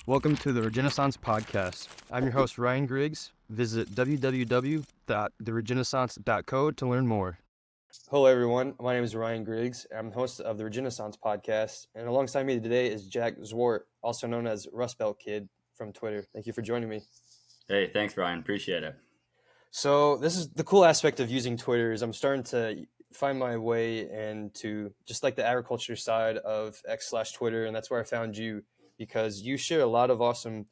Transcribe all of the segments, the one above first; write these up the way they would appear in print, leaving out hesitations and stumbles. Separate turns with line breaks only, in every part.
Welcome to the Regenaissance Podcast. I'm your host, Ryan Griggs. Visit www.theregenaissance.co to learn more.
Hello, everyone. My name is Ryan Griggs. I'm the host of the Regenaissance Podcast. And alongside me today is Jack Zwart, also known as Rust Belt Kid from Twitter. Thank you for joining me.
Hey, thanks, Ryan. Appreciate it.
So this is the cool aspect of using Twitter is I'm starting to find my way into just like the agriculture side of X/Twitter. And that's where I found you because you share a lot of awesome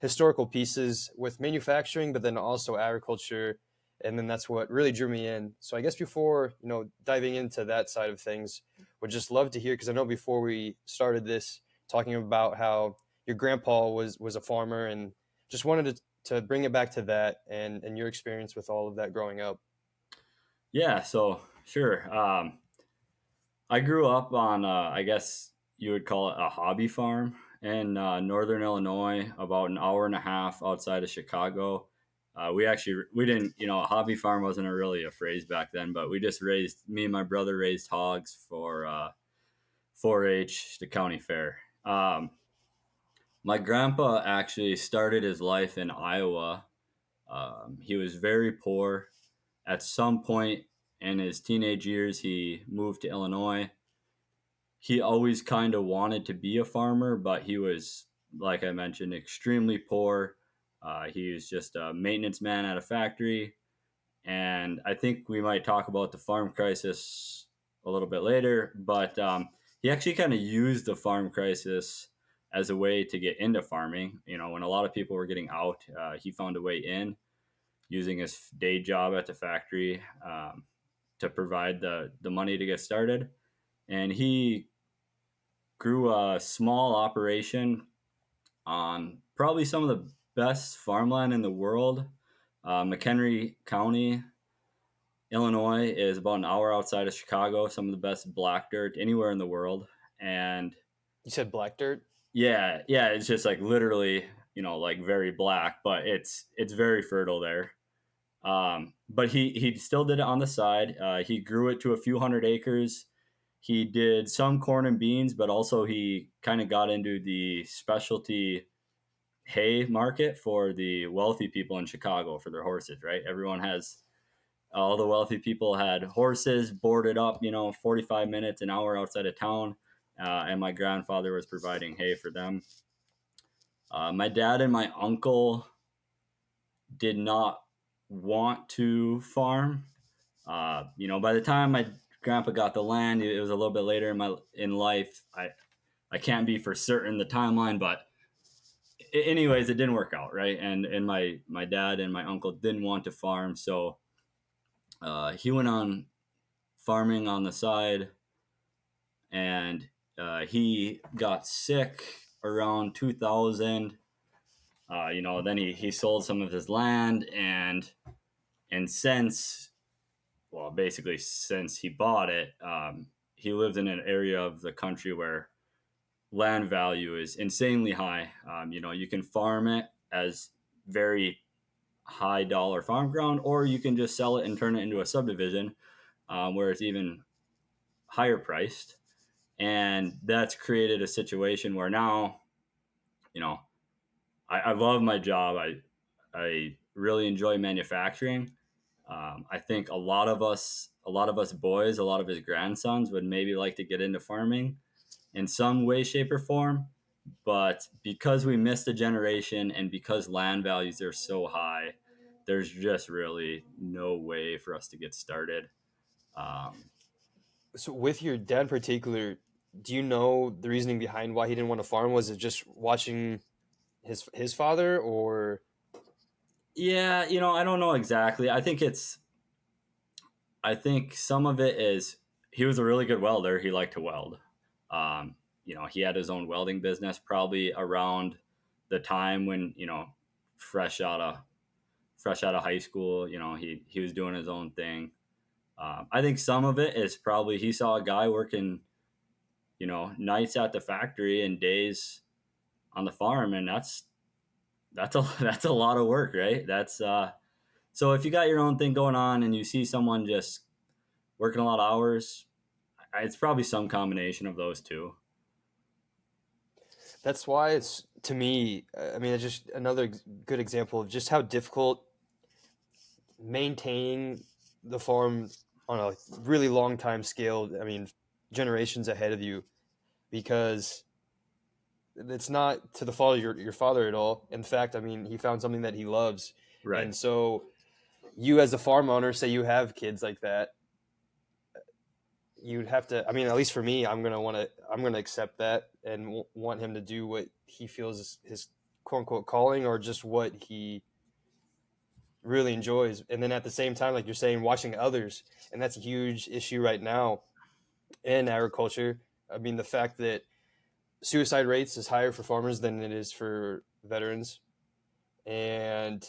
historical pieces with manufacturing, but then also agriculture. And then that's what really drew me in. So I guess before, diving into that side of things, would just love to hear, because I know before we started this, talking about how your grandpa was a farmer, and just wanted to bring it back to that and your experience with all of that growing up.
Yeah, so sure. I grew up on, I guess you would call it a hobby farm in northern Illinois, about an hour and a half outside of Chicago. We didn't, a hobby farm wasn't really a phrase back then, but me and my brother raised hogs for 4-H, the county fair. My grandpa actually started his life in Iowa. He was very poor. At some point in his teenage years, he moved to Illinois. He always kind of wanted to be a farmer, but he was, like I mentioned, extremely poor. He was just a maintenance man at a factory. And I think we might talk about the farm crisis a little bit later, but he actually kind of used the farm crisis as a way to get into farming. When a lot of people were getting out, he found a way in using his day job at the factory to provide the money to get started. And he grew a small operation on probably some of the best farmland in the world. McHenry County, Illinois is about an hour outside of Chicago, some of the best black dirt anywhere in the world. And
You said black dirt?
yeah, it's just like literally, like very black, but it's very fertile there. But he still did it on the side. He grew it to a few hundred acres. He did some corn and beans, but also he kind of got into the specialty hay market for the wealthy people in Chicago for their horses, right? All the wealthy people had horses boarded up, 45 minutes, an hour outside of town. And my grandfather was providing hay for them. My dad and my uncle did not want to farm. By the time my grandpa got the land, it was a little bit later in life. I can't be for certain the timeline, but anyways, it didn't work out, right? And my dad and my uncle didn't want to farm, so he went on farming on the side, and he got sick around 2000. Then he sold some of his land, and basically since he bought it, he lived in an area of the country where land value is insanely high. You can farm it as very high dollar farm ground, or you can just sell it and turn it into a subdivision where it's even higher priced. And that's created a situation where now, you know, I love my job. I really enjoy manufacturing. I think a lot of us boys, a lot of his grandsons would maybe like to get into farming in some way, shape, or form. But because we missed a generation and because land values are so high, there's just really no way for us to get started. Um,
So with your dad in particular, do you know the reasoning behind why he didn't want to farm? Was it just watching his father, or
yeah, I don't know exactly. I think some of it is he was a really good welder. He liked to weld. He had his own welding business probably around the time when, fresh out of fresh out of high school, he was doing his own thing. I think some of it is probably he saw a guy working, nights at the factory and days on the farm, and that's a that's a lot of work, right? That's so if you got your own thing going on and you see someone just working a lot of hours, it's probably some combination of those two.
That's why it's, to me, I mean, it's just another good example of just how difficult maintaining the farm on a really long time scale. I mean, generations ahead of you, because it's not to the fault of your father at all. In fact, I mean, he found something that he loves.
Right.
And so you, as a farm owner, say you have kids like that, you'd have to, I mean, at least for me, I'm going to accept that and want him to do what he feels is his quote unquote calling, or just what he really enjoys. And then at the same time, like you're saying, watching others, and that's a huge issue right now in agriculture. I mean, the fact that suicide rates is higher for farmers than it is for veterans. And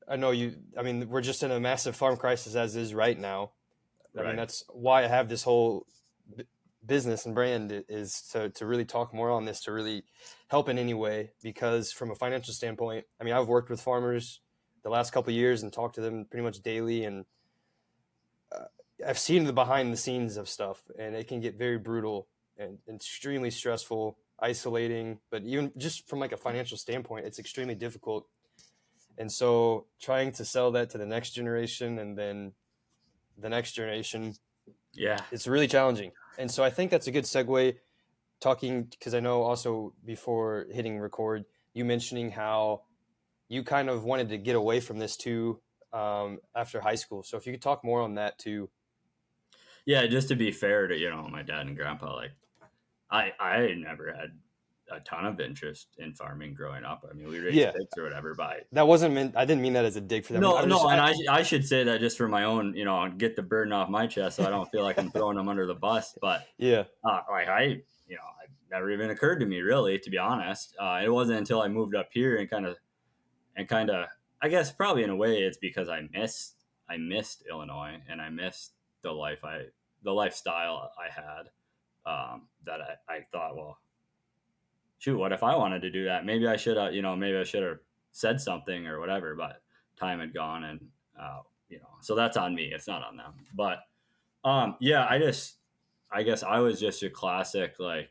I mean, we're just in a massive farm crisis as is right now. I mean,
Right.
that's why I have this whole business and brand, is to really talk more on this, to really help in any way. Because from a financial standpoint, I mean, I've worked with farmers the last couple of years and talked to them pretty much daily, and uh, I've seen the behind the scenes of stuff, and it can get very brutal and extremely stressful, isolating. But even just from like a financial standpoint, it's extremely difficult. And so trying to sell that to the next generation and then the next generation,
Yeah.
it's really challenging. And so I think that's a good segue, talking, because I know also before hitting record, you mentioning how you kind of wanted to get away from this too, after high school. So if you could talk more on that too.
Yeah, just to be fair to, my dad and grandpa, like I never had a ton of interest in farming growing up. I mean, we raised
Yeah,
pigs or whatever, but
that wasn't meant. I didn't mean that as a dig for them.
no,
I'm just,
no, and I should say that just for my own, get the burden off my chest, so I don't feel like I'm throwing them under the bus. But
yeah,
like it never even occurred to me really, to be honest. It wasn't until I moved up here and kind of, I guess probably in a way it's because I missed Illinois and I missed the lifestyle I had. That I thought, well, shoot, what if I wanted to do that? Maybe I should have said something or whatever, but time had gone, and so that's on me. It's not on them. But yeah, I guess I was just a classic, like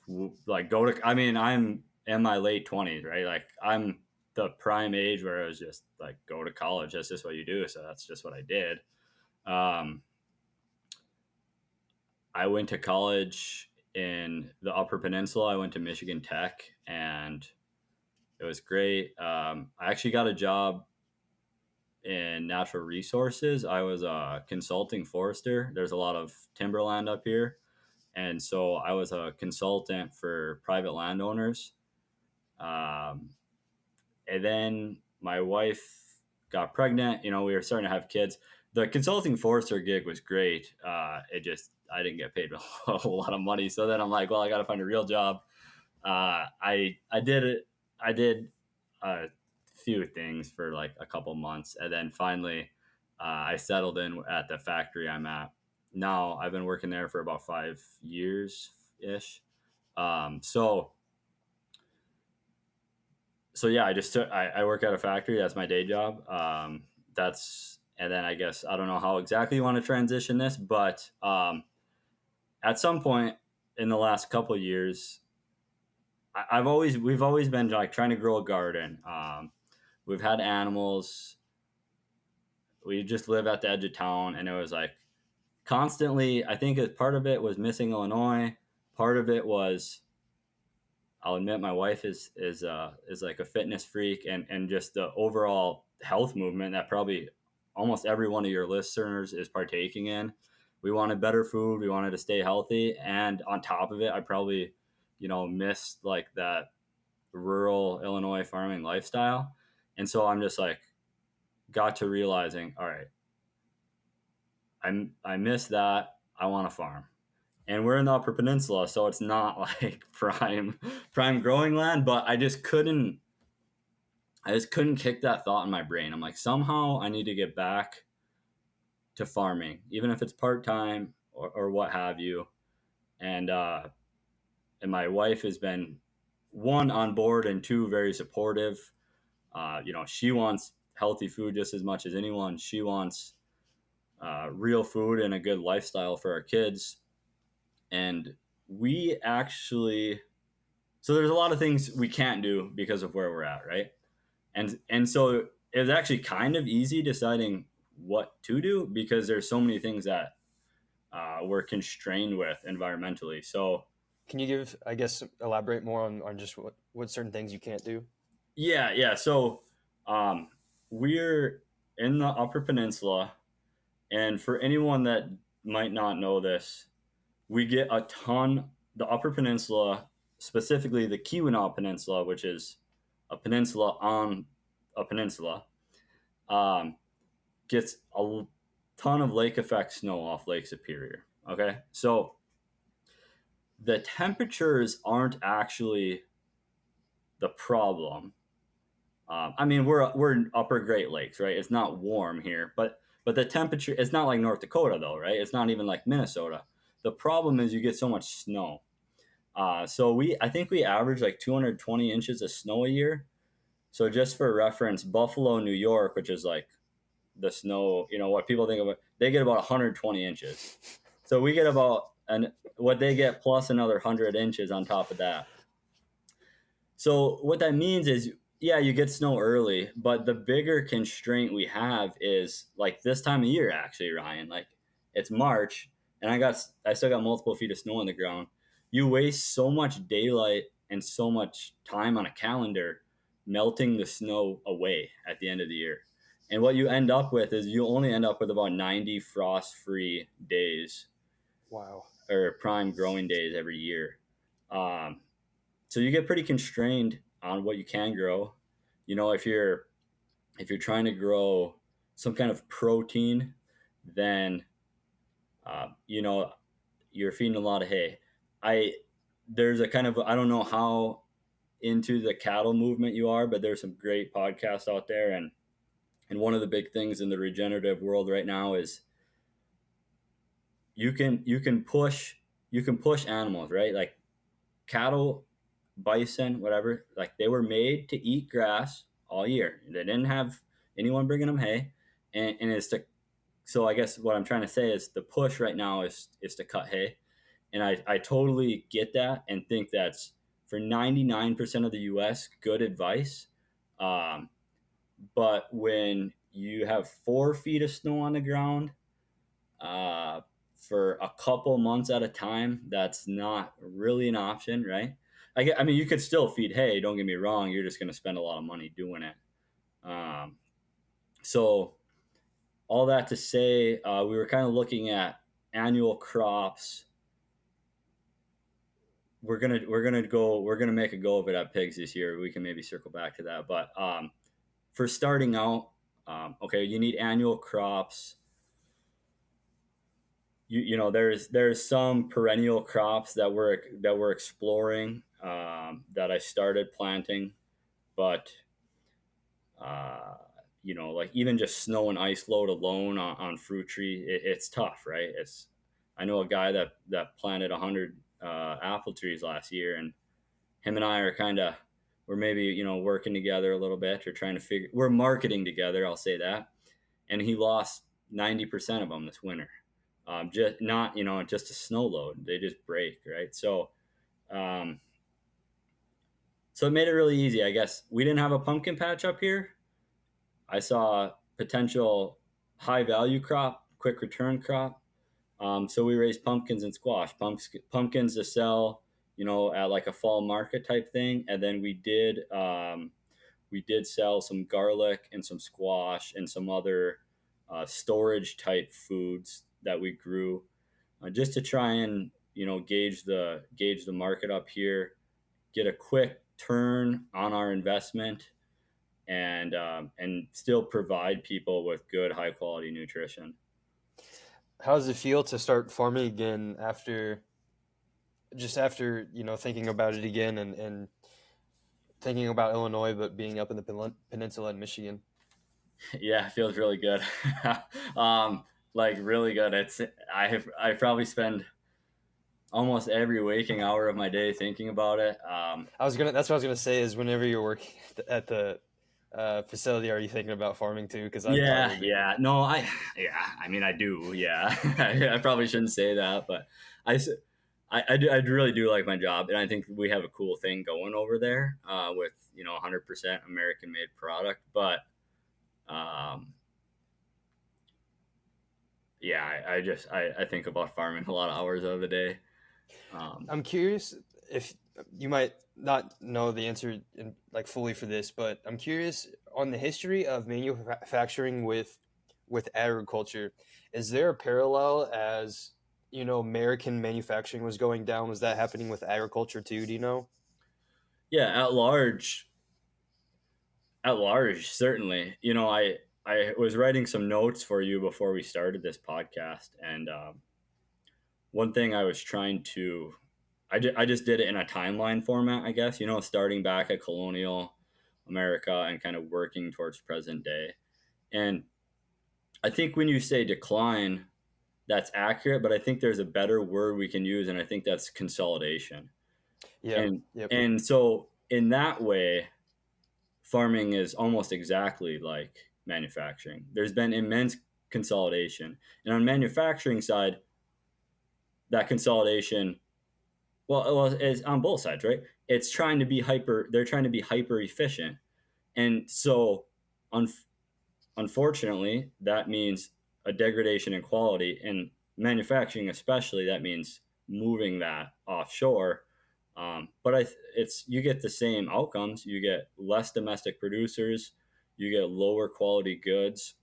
go to. I mean, I'm in my late 20s, right? Like I'm the prime age where I was just like, go to college. That's just what you do. So that's just what I did. Um, I went to college in the Upper Peninsula. I went to Michigan Tech, and it was great. I actually got a job in natural resources. I was a consulting forester. There's a lot of timberland up here. And so I was a consultant for private landowners. Um, and then my wife got pregnant. We were starting to have kids. The consulting forester gig was great. I didn't get paid a whole lot of money. So then I'm like, well, I got to find a real job. I did it. I did a few things for like a couple months, and then finally, I settled in at the factory I'm at now. I've been working there for about 5 years ish. So yeah, I work at a factory. That's my day job. And then I guess I don't know how exactly you want to transition this, but at some point in the last couple of years, we've always been like trying to grow a garden. We've had animals. We just live at the edge of town, and it was like constantly. I think as part of it was missing Illinois. Part of it was, I'll admit, my wife is like a fitness freak, and just the overall health movement that probably almost every one of your listeners is partaking in. We wanted better food. We wanted to stay healthy, and on top of it, I probably, missed like that rural Illinois farming lifestyle. And so I'm just like, got to realizing, all right, I miss that. I want to farm. And we're in the Upper Peninsula, so it's not like prime growing land, but I just couldn't kick that thought in my brain. I'm like, somehow I need to get back to farming, even if it's part-time or what have you. And my wife has been, one, on board, and two, very supportive. She wants healthy food just as much as anyone. She wants real food and a good lifestyle for our kids. And we actually, so there's a lot of things we can't do because of where we're at, right? And so it was actually kind of easy deciding what to do because there's so many things that we're constrained with environmentally. So
Can you give, I guess, elaborate more on just what certain things you can't do?
yeah. So um, we're in the Upper Peninsula, and for anyone that might not know this, we get a ton. The Upper Peninsula, specifically the Keweenaw Peninsula, which is a peninsula on a peninsula, um, gets a ton of lake effect snow off Lake Superior. Okay, so the temperatures aren't actually the problem. I mean, we're in Upper Great Lakes, right? It's not warm here, but the temperature. It's not like North Dakota though, right? It's not even like Minnesota. The problem is you get so much snow. So I think we average like 220 inches of snow a year. So just for reference, Buffalo, New York, which is like the snow, what people think of, they get about 120 inches. So we get about what they get plus another 100 inches on top of that. So what that means is, yeah, you get snow early, but the bigger constraint we have is like this time of year, actually, Ryan. Like it's March, and I still got multiple feet of snow on the ground. You waste so much daylight and so much time on a calendar melting the snow away at the end of the year. And what you end up with is you only end up with about 90 frost-free days
Wow.
or prime growing days every year. Um, so you get pretty constrained on what you can grow. If you're trying to grow some kind of protein, then you're feeding a lot of hay. I There's a kind of, I don't know how into the cattle movement you are, but there's some great podcasts out there, and one of the big things in the regenerative world right now is you can push animals, right? Like cattle, bison, whatever, like they were made to eat grass all year. They didn't have anyone bringing them hay, and it's to. So I guess what I'm trying to say is the push right now is to cut hay, and I totally get that and think that's for 99% of the U.S. good advice. Um, but when you have 4 feet of snow on the ground uh, for a couple months at a time, that's not really an option, right? I mean, you could still feed hay. Don't get me wrong. You're just going to spend a lot of money doing it. So all that to say, we were kind of looking at annual crops. We're gonna make a go of it at pigs this year. We can maybe circle back to that. But for starting out, okay, you need annual crops. There's some perennial crops that we're exploring, that I started planting, but like even just snow and ice load alone on fruit tree, it's tough, right? I know a guy that planted 100 apple trees last year, and him and I are kind of, we're maybe working together a little bit or trying to we're marketing together, I'll say that. And he lost 90% of them this winter. Just not, just a snow load. They just break, right? Um, so it made it really easy, I guess. We didn't have a pumpkin patch up here. I saw potential high value crop, quick return crop. So we raised pumpkins and squash. Pumpkins to sell, at like a fall market type thing, and then we did sell some garlic and some squash and some other storage type foods that we grew, just to try and gauge the market up here, get a quick turn on our investment, and still provide people with good high quality nutrition.
How does it feel to start farming again after thinking about it again and thinking about Illinois, but being up in the peninsula in Michigan?
Yeah, it feels really good. Like really good. I probably spend almost every waking hour of my day thinking about it.
That's what I was gonna say. Is whenever you're working at the facility, are you thinking about farming too? Because I
Yeah,
probably do.
yeah. No, I mean, I do. Yeah, I probably shouldn't say that, but I, I really do like my job, and I think we have a cool thing going over there with 100% American made product. But um, yeah, I think about farming a lot of hours of the day.
I'm curious if you might not know the answer like fully for this, but I'm curious on the history of manufacturing with agriculture. Is there a parallel as American manufacturing was going down? Was that happening with agriculture too? Do you know?
Yeah, at large, certainly. I was writing some notes for you before we started this podcast, and one thing I was trying to, I just did it in a timeline format, I guess. Starting back at colonial America and kind of working towards present day. And I think when you say decline, that's accurate, but I think there's a better word we can use, and I think that's consolidation.
Yeah.
And
Yep.
and so in that way, farming is almost exactly like manufacturing. There's been immense consolidation. And on manufacturing side, that consolidation, well, is on both sides, right? It's trying to be they're trying to be hyper efficient. And so un- unfortunately, that means a degradation in quality. In manufacturing, especially, that means moving that offshore. But it's you get the same outcomes. You get less domestic producers. You get lower quality goods.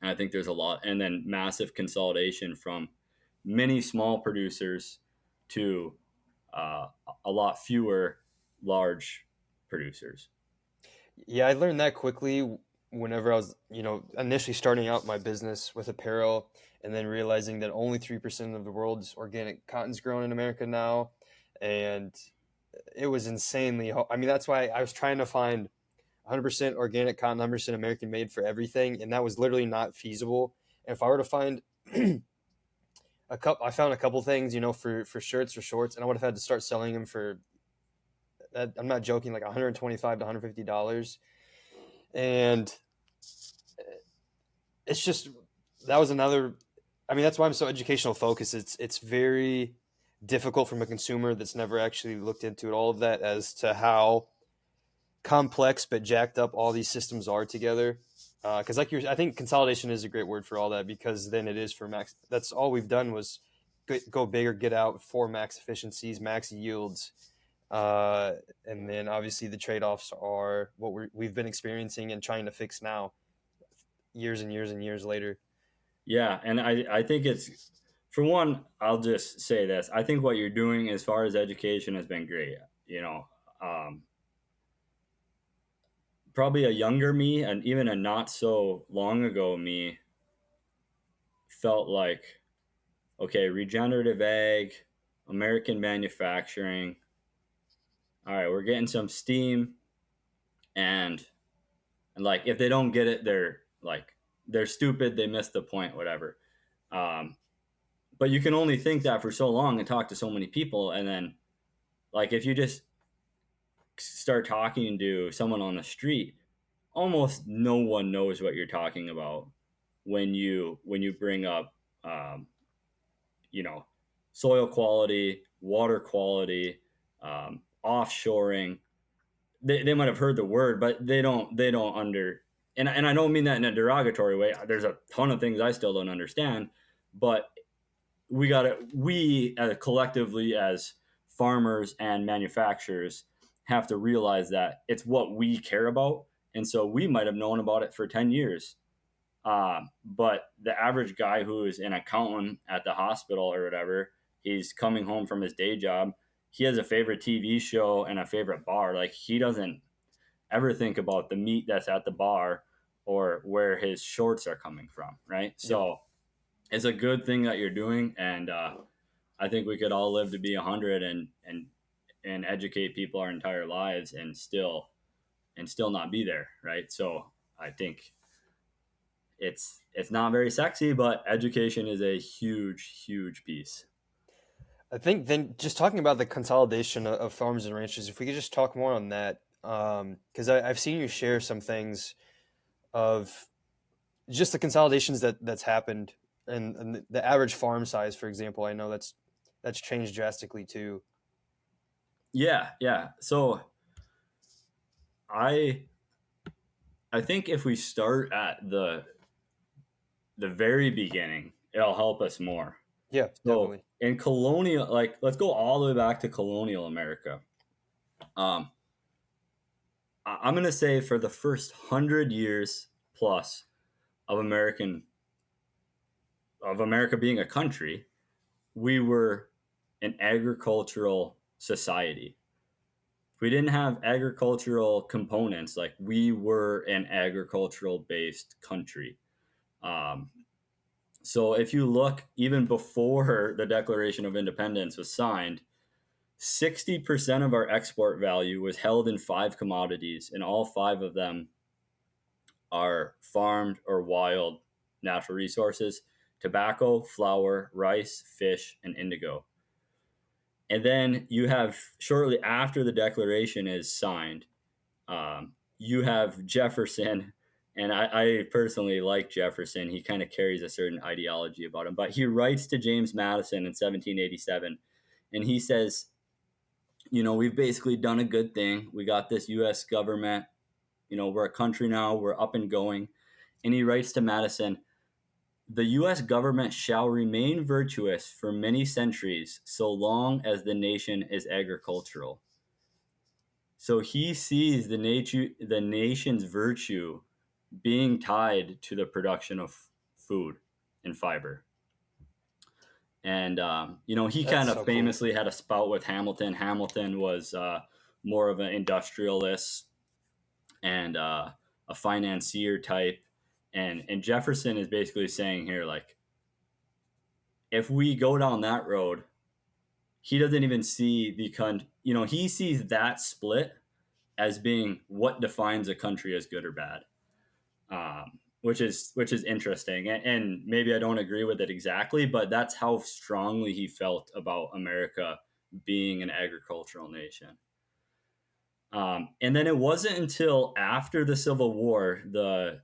And I think there's a lot, and then massive consolidation from many small producers to uh, a lot fewer large producers.
Yeah, I learned that quickly whenever I was, initially starting out my business with apparel and then realizing that only 3% of the world's organic cotton's grown in America now. And it was insanely, I mean, that's why I was trying to find 100% organic cotton, 100% American made for everything. And that was literally not feasible. And if I were to find I found a couple things, for shirts or shorts, and I would have had to start selling them for, I'm not joking, like $125 to $150. And it's just that was another. I mean, that's why I'm so educational focused. It's very difficult from a consumer that's never actually looked into it, all of that, as to how complex but jacked up all these systems are together. Because I think consolidation is a great word for all that, because then it is for max. That's all we've done was go bigger, get out for max efficiencies, max yields, and then obviously the trade offs are what we've been experiencing and trying to fix now, years and years and years later.
Yeah, and I think it's, for one, I'll just say this. I think what you're doing as far as education has been great. You know, um, Probably a younger me and even a not so long ago me felt like, okay, regenerative ag, American manufacturing. All right, we're getting some steam, and like if they don't get it, they're stupid. They missed the point, whatever. Um, but you can only think that for so long and talk to so many people, and then like if you just start talking to someone on the street, almost no one knows what you're talking about when you bring up um, you know soil quality, water quality, offshoring. They might have heard the word, but they don't under, and I don't mean that in a derogatory way. There's a ton of things I still don't understand, but we collectively as farmers and manufacturers have to realize that it's what we care about, and so we might have known about it for 10 years, but the average guy who is an accountant at the hospital or whatever, he's coming home from his day job, he has a favorite TV show and a favorite bar. Like, he doesn't ever think about the meat that's at the bar or where his shorts are coming from, right?
Yep.
So it's a good thing that you're doing, and I think we could all live to be 100 and educate people our entire lives and still not be there, right? So I think it's not very sexy, but education is a huge, huge piece.
I think then just talking about the consolidation of farms and ranches, if we could just talk more on that, because I've seen you share some things of just the consolidations that's happened, and the average farm size, for example. I know that's that's changed drastically too.
Yeah. So I think if we start at the very beginning, it'll help us more.
Yeah,
So
definitely.
in colonial, like, let's go all the way back to colonial America. Um, I'm going to say for the first 100 years plus of America being a country, we were an agricultural society. If we didn't have agricultural components, like, we were an agricultural based country. Um, so if you look even before the Declaration of Independence was signed, 60% of our export value was held in 5 commodities, and all 5 of them are farmed or wild natural resources: tobacco, flour, rice, fish, and indigo. And then you have, shortly after the Declaration is signed, you have Jefferson. And I personally like Jefferson. He kind of carries a certain ideology about him. But he writes to James Madison in 1787, and he says, we've basically done a good thing. We got this U.S. government. We're a country now. We're up and going. And he writes to Madison, the U.S. government shall remain virtuous for many centuries so long as the nation is agricultural. So he sees the nation's virtue being tied to the production of food and fiber. And, he kind
That's
of
so cool.
famously had a spout with Hamilton. Hamilton was more of an industrialist and a financier type. And Jefferson is basically saying here, like, if we go down that road, he doesn't even see he sees that split as being what defines a country as good or bad, which is interesting. And maybe I don't agree with it exactly, but that's how strongly he felt about America being an agricultural nation. And then it wasn't until after the Civil War, the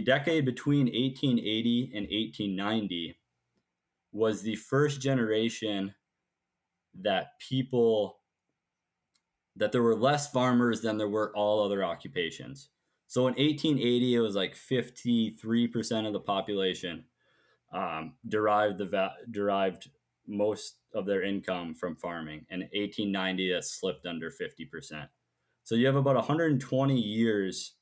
decade between 1880 and 1890 was the first generation that there were less farmers than there were all other occupations. So in 1880, it was like 53% of the population derived most of their income from farming. And in 1890, that slipped under 50%. So you have about 120 years,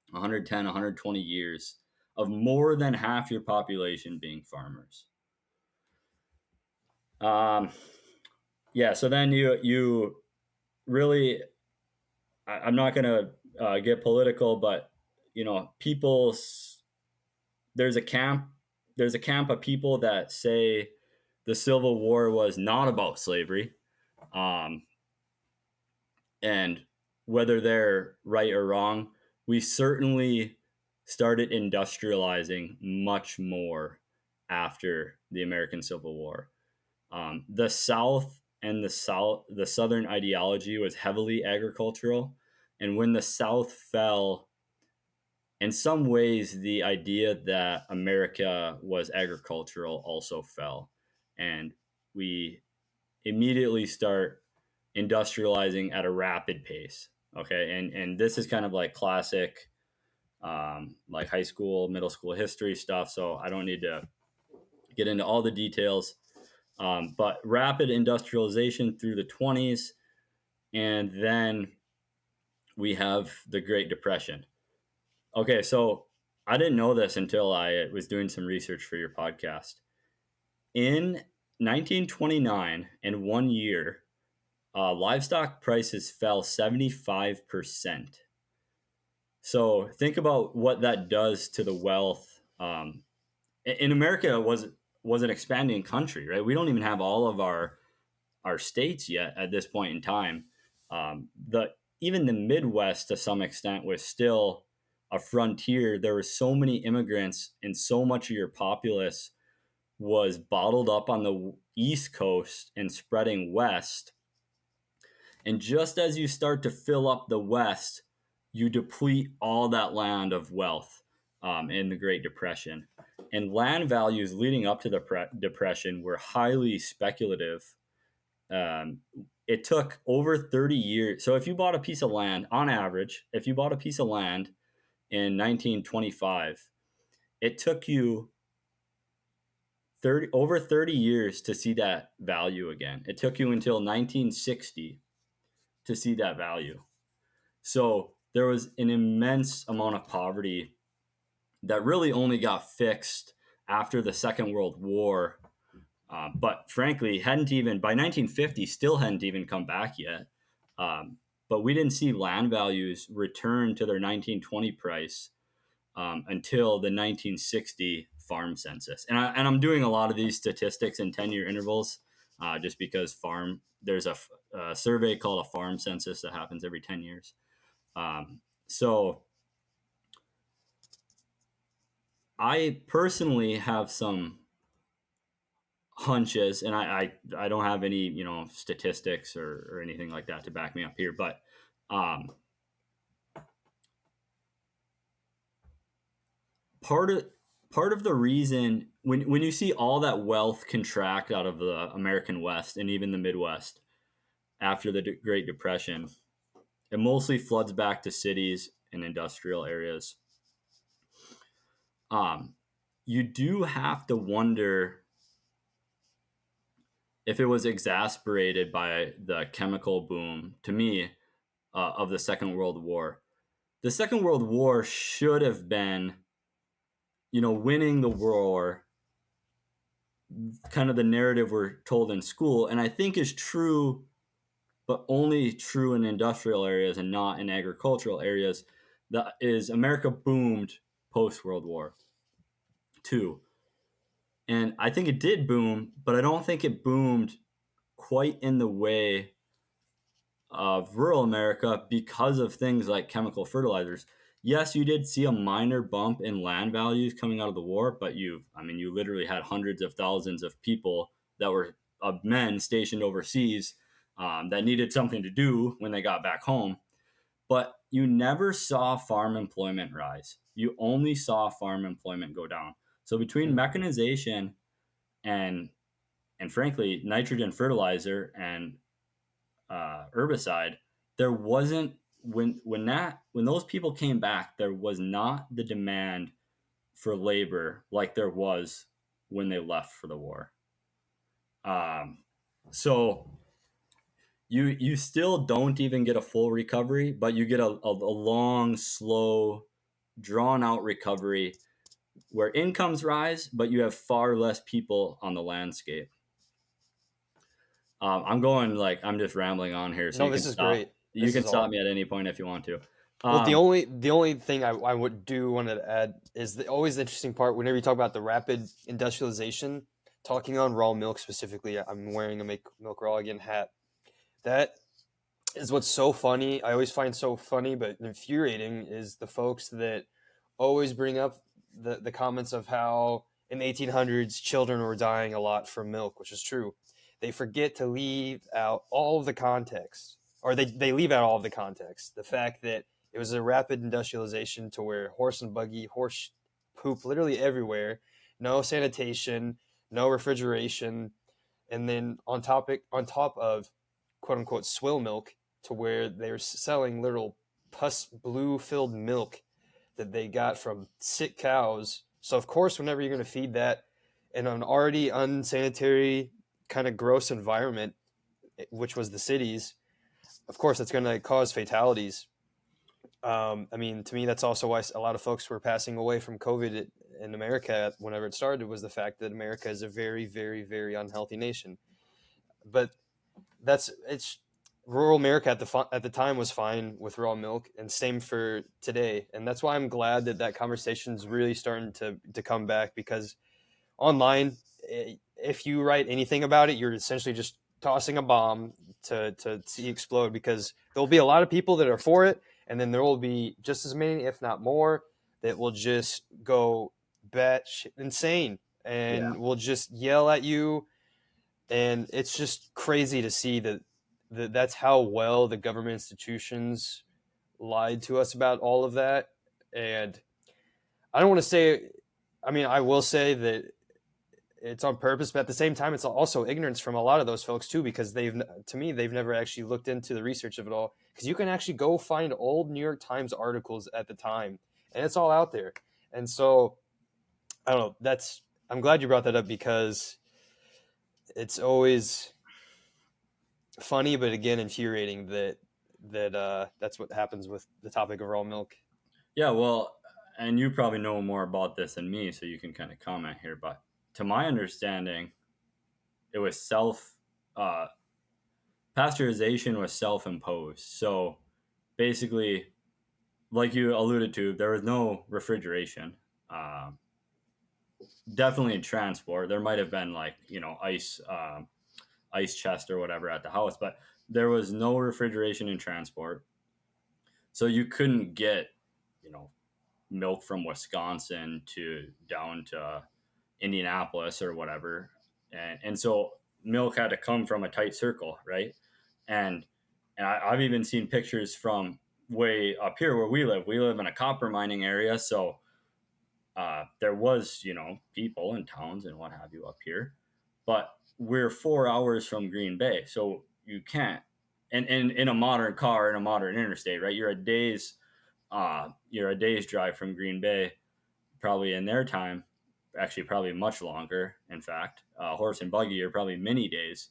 110, 120 years of more than half your population being farmers. Yeah, so then you really, I'm not going to get political, but people's there's a camp of people that say the Civil War was not about slavery, and whether they're right or wrong, we certainly started industrializing much more after the American Civil War. The South and the Southern ideology was heavily agricultural, and when the South fell, in some ways, the idea that America was agricultural also fell, and we immediately start industrializing at a rapid pace. Okay, and this is kind of like classic, like high school, middle school history stuff. So I don't need to get into all the details. But rapid industrialization through the 20s, and then we have the Great Depression. Okay, so I didn't know this until I was doing some research for your podcast. In 1929, in 1 year, livestock prices fell 75%. So think about what that does to the wealth. In America, was an expanding country, right? We don't even have all of our states yet at this point in time. The Even the Midwest, to some extent, was still a frontier. There were so many immigrants, and so much of your populace was bottled up on the East Coast and spreading west. And just as you start to fill up the West, you deplete all that land of wealth in the Great Depression. And land values leading up to the depression were highly speculative. It took over 30 years. So if you bought a piece of land, on average, if you bought a piece of land in 1925, it took you over 30 years to see that value again. It took you until 1960 to see that value. So there was an immense amount of poverty that really only got fixed after the Second World War. But frankly, hadn't even by 1950 still hadn't even come back yet. But we didn't see land values return to their 1920 price until the 1960 farm census. And I'm doing a lot of these statistics in 10-year intervals, just because there's a survey called a farm census that happens every 10 years. So I personally have some hunches, and I don't have any statistics or anything like that to back me up here, but part of the reason when you see all that wealth contract out of the American West and even the Midwest after the Great Depression, it mostly floods back to cities and industrial areas. You do have to wonder if it was exasperated by the chemical boom, to me, of the Second World War. The Second World War should have been, winning the war, kind of the narrative we're told in school, and I think is true, but only true in industrial areas and not in agricultural areas. That is, America boomed post World War II. And I think it did boom, but I don't think it boomed quite in the way of rural America because of things like chemical fertilizers. Yes, you did see a minor bump in land values coming out of the war, but you literally had hundreds of thousands of people that were men stationed overseas that needed something to do when they got back home. But you never saw farm employment rise. You only saw farm employment go down. So between mechanization and frankly nitrogen fertilizer and herbicide, there wasn't when those people came back, there was not the demand for labor like there was when they left for the war. So you still don't even get a full recovery, but you get a long, slow, drawn out recovery where incomes rise, but you have far less people on the landscape. I'm just rambling on here, so
No,
you can
this is
stop.
great.
You
This
can
is all.
stop me at any point if you want to.
Well, the only thing I want to add is always the interesting part whenever you talk about the rapid industrialization, talking on raw milk specifically. I'm wearing a Make Milk Raw Again hat. That is what's so funny. I always find so funny, but infuriating is the folks that always bring up the comments of how in the 1800s children were dying a lot from milk, which is true. They forget to leave out all of the context, or they leave out all of the context. The fact that it was a rapid industrialization to where horse and buggy, horse poop literally everywhere, no sanitation, no refrigeration, and then on top of quote unquote swill milk, to where they were selling literal pus blue filled milk that they got from sick cows. So of course, whenever you're going to feed that in an already unsanitary kind of gross environment, which was the cities, of course that's going to cause fatalities. To me, that's also why a lot of folks were passing away from COVID in America whenever it started, was the fact that America is a very, very, very unhealthy nation. But it's rural America at the time was fine with raw milk, and same for today. And that's why I'm glad that conversation is really starting to come back, because online, if you write anything about it, you're essentially just tossing a bomb to see explode, because there'll be a lot of people that are for it, and then there will be just as many, if not more, that will just go batshit insane and will just yell at you. And it's just crazy to see that's how well the government institutions lied to us about all of that. And I don't want to say I mean, I will say that it's on purpose, but at the same time, it's also ignorance from a lot of those folks too, because to me, they've never actually looked into the research of it all. Because you can actually go find old New York Times articles at the time, and it's all out there. And so, I don't know. I'm glad you brought that up because it's always funny, but again, infuriating that's what happens with the topic of raw milk.
Yeah, well, and you probably know more about this than me, so you can kind of comment here. But to my understanding, it was uh, pasteurization was self-imposed. So basically, like you alluded to, there was no refrigeration. Um, Definitely in transport, there might have been like ice chest or whatever at the house, but there was no refrigeration in transport, so you couldn't get you know milk from Wisconsin to down to Indianapolis or whatever. And so milk had to come from a tight circle, right? And I've even seen pictures from way up here where we live. We live in a copper mining area, so there was people in towns and what have you up here, but we're 4 hours from Green Bay, so you can't. And in a modern car in a modern interstate, right? You're a day's drive from Green Bay, probably in their time, actually probably much longer. In fact, horse and buggy are probably many days.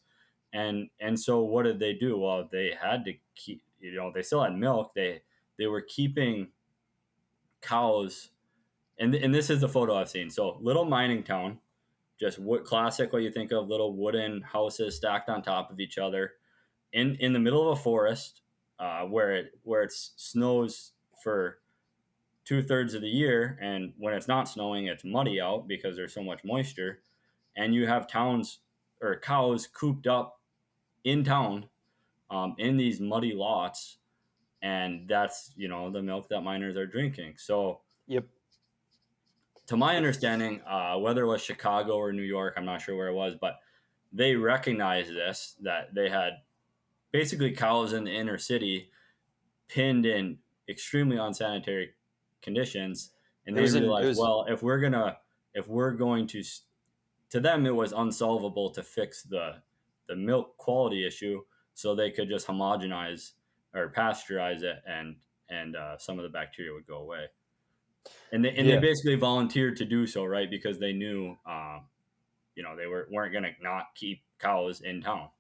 And so what did they do? Well, they had to keep. They still had milk. They were keeping cows, and this is the photo I've seen. So little mining town, just wood, classic what you think of, little wooden houses stacked on top of each other, in the middle of a forest, where it snows for 2/3 of the year, and when it's not snowing, it's muddy out because there's so much moisture, and you have towns or cows cooped up in town, in these muddy lots, and that's the milk that miners are drinking. So,
Yep.
to my understanding, whether it was Chicago or New York, I'm not sure where it was, but they recognized this, that they had basically cows in the inner city pinned in extremely unsanitary conditions, and
It
they
was in it
realized,
was
well, if we're going to them, it was unsolvable to fix the milk quality issue, so they could just homogenize or pasteurize it, and some of the bacteria would go away. And they
yeah.
basically volunteered to do so, right? Because they knew, they weren't going to not keep cows in town.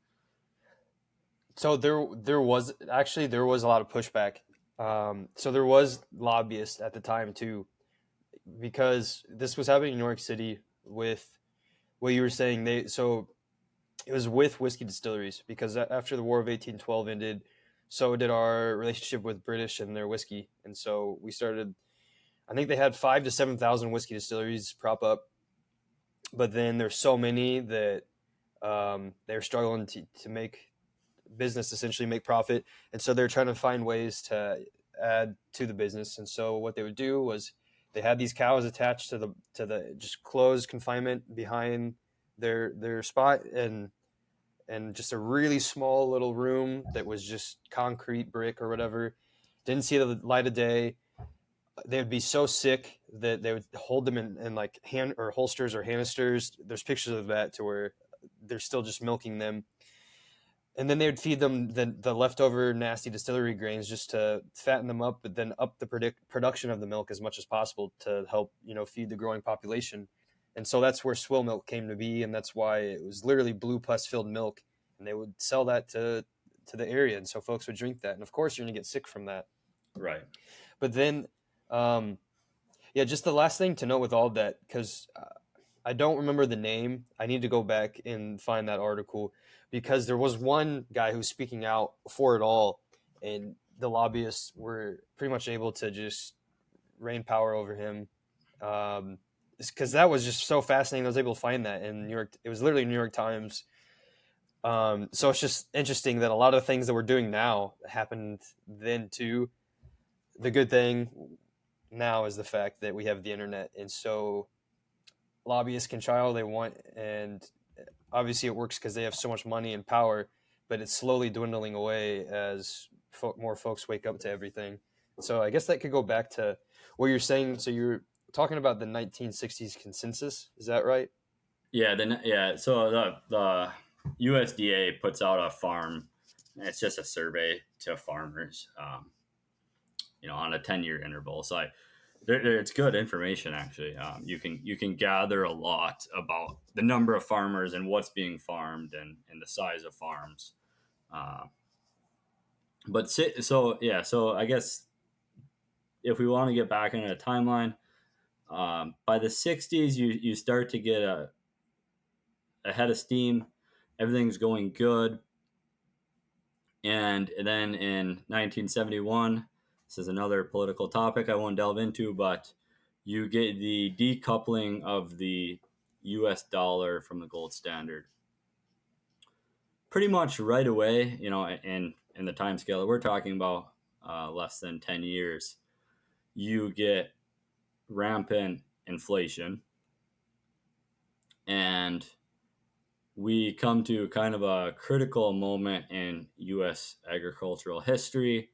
So there was a lot of pushback. So there was lobbyists at the time too, because this was happening in New York City with what you were saying. It was with whiskey distilleries because after the War of 1812 ended, so did our relationship with British and their whiskey, and so we started. I think they had 5 to 7,000 whiskey distilleries prop up, but then there's so many that they're struggling to make business, essentially make profit, and so they're trying to find ways to add to the business. And so what they would do was they had these cows attached to the just closed confinement behind their spot, and just a really small little room that was just concrete brick or whatever, didn't see the light of day. They would be so sick that they would hold them in like hand or holsters or hanisters. There's pictures of that to where they're still just milking them, and then they would feed them the leftover nasty distillery grains just to fatten them up, but then up the production of the milk as much as possible to help feed the growing population. And so that's where swill milk came to be, and that's why it was literally blue pus filled milk, and they would sell that to the area, and so folks would drink that, and of course you're gonna get sick from that.
Right.
But then, um, yeah, just the last thing to note with all of that, because I don't remember the name. I need to go back and find that article because there was one guy who was speaking out for it all, and the lobbyists were pretty much able to just reign power over him. Because that was just so fascinating. I was able to find that in New York. It was literally New York Times. So it's just interesting that a lot of the things that we're doing now happened then too. The good thing now is the fact that we have the internet, and so lobbyists can try all they want, and obviously it works because they have so much money and power, but it's slowly dwindling away as more folks wake up to everything. So I guess that could go back to what you're saying. So talking about the 1960s consensus. Is that right?
Yeah. So the USDA puts out a farm. It's just a survey to farmers, on a 10-year interval. So it's good information actually. You can gather a lot about the number of farmers and what's being farmed and the size of farms. Uh, so I guess if we want to get back into a timeline, by the 60s you start to get a head of steam. Everything's going good. And then in 1971, this is another political topic I won't delve into, but you get the decoupling of the US dollar from the gold standard. Pretty much right away, in the time scale that we're talking about, less than 10 years, you get rampant inflation. And we come to kind of a critical moment in US agricultural history,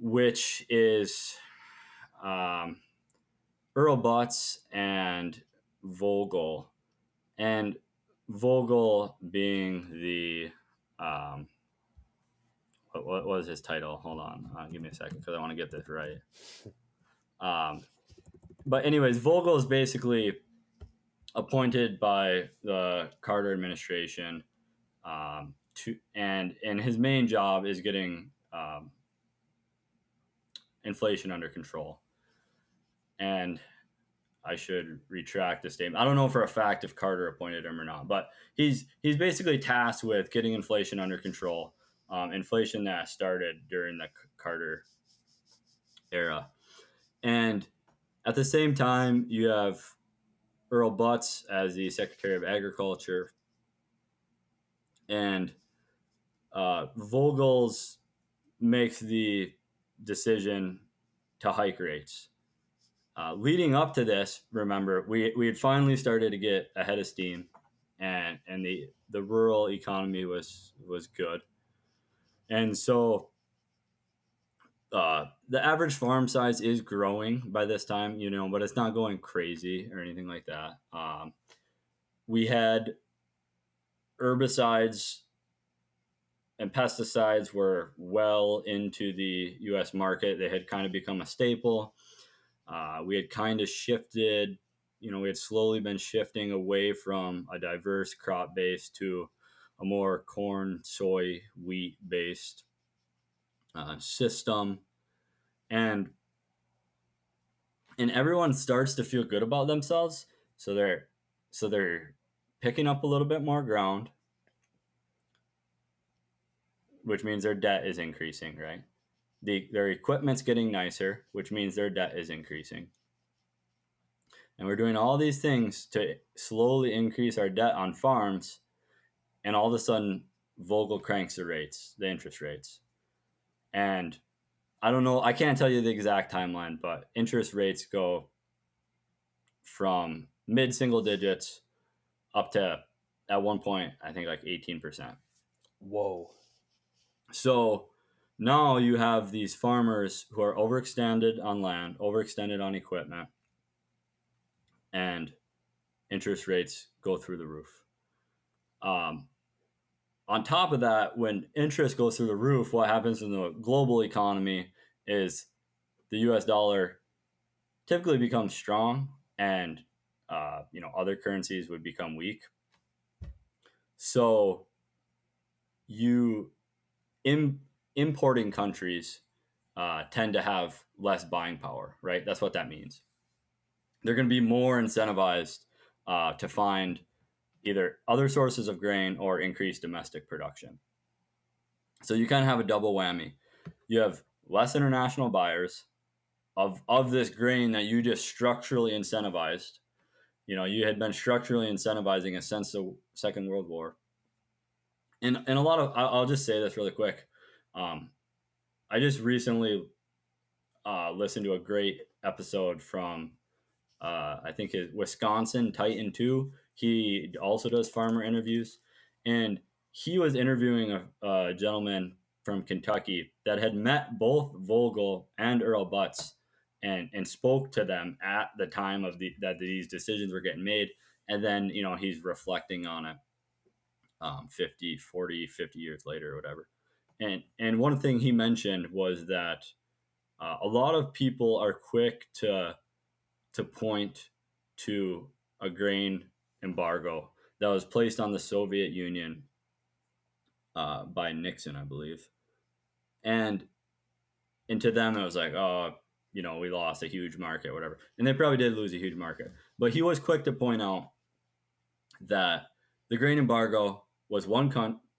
which is um, Earl Butz and Vogel. And Vogel being the, what was his title? Hold on. Give me a second because I want to get this right. But anyways, Vogel is basically appointed by the Carter administration and his main job is getting inflation under control. And I should retract the statement. I don't know for a fact if Carter appointed him or not, but he's basically tasked with getting inflation under control. Inflation that started during the Carter era, and at the same time, you have Earl Butz as the Secretary of Agriculture, and Vogel's makes the decision to hike rates. Leading up to this, remember, we had finally started to get ahead of steam, and the rural economy was good, and so the average farm size is growing by this time, but it's not going crazy or anything like that. We had herbicides and pesticides were well into the U.S. market. They had kind of become a staple. We had kind of shifted, we had slowly been shifting away from a diverse crop base to a more corn, soy, wheat based system. And everyone starts to feel good about themselves. So they're picking up a little bit more ground, which means their debt is increasing, right? Their equipment's getting nicer, which means their debt is increasing. And we're doing all these things to slowly increase our debt on farms. And all of a sudden, Vogel cranks the interest rates. And I don't know, I can't tell you the exact timeline, but interest rates go from mid single digits up to, at one point, I think like 18%.
Whoa.
So now you have these farmers who are overextended on land, overextended on equipment, and interest rates go through the roof. On top of that, when interest goes through the roof, what happens in the global economy is the US dollar typically becomes strong and other currencies would become weak. So importing countries tend to have less buying power, right? That's what that means. They're going to be more incentivized to find either other sources of grain or increase domestic production. So you kind of have a double whammy. You have less international buyers of this grain that you just structurally incentivized. You had been structurally incentivizing it since the Second World War. And a lot of, I'll just say this really quick. I just recently listened to a great episode from, I think it's Wisconsin Titan 2. He also does farmer interviews. And he was interviewing a gentleman from Kentucky that had met both Vogel and Earl Butz and spoke to them at the time of that these decisions were getting made. And then, he's reflecting on it 50, 40, 50 years later or whatever. And one thing he mentioned was that a lot of people are quick to point to a grain embargo that was placed on the Soviet Union by Nixon, I believe. And to them, it was like, oh, we lost a huge market, whatever. And they probably did lose a huge market. But he was quick to point out that the grain embargo was one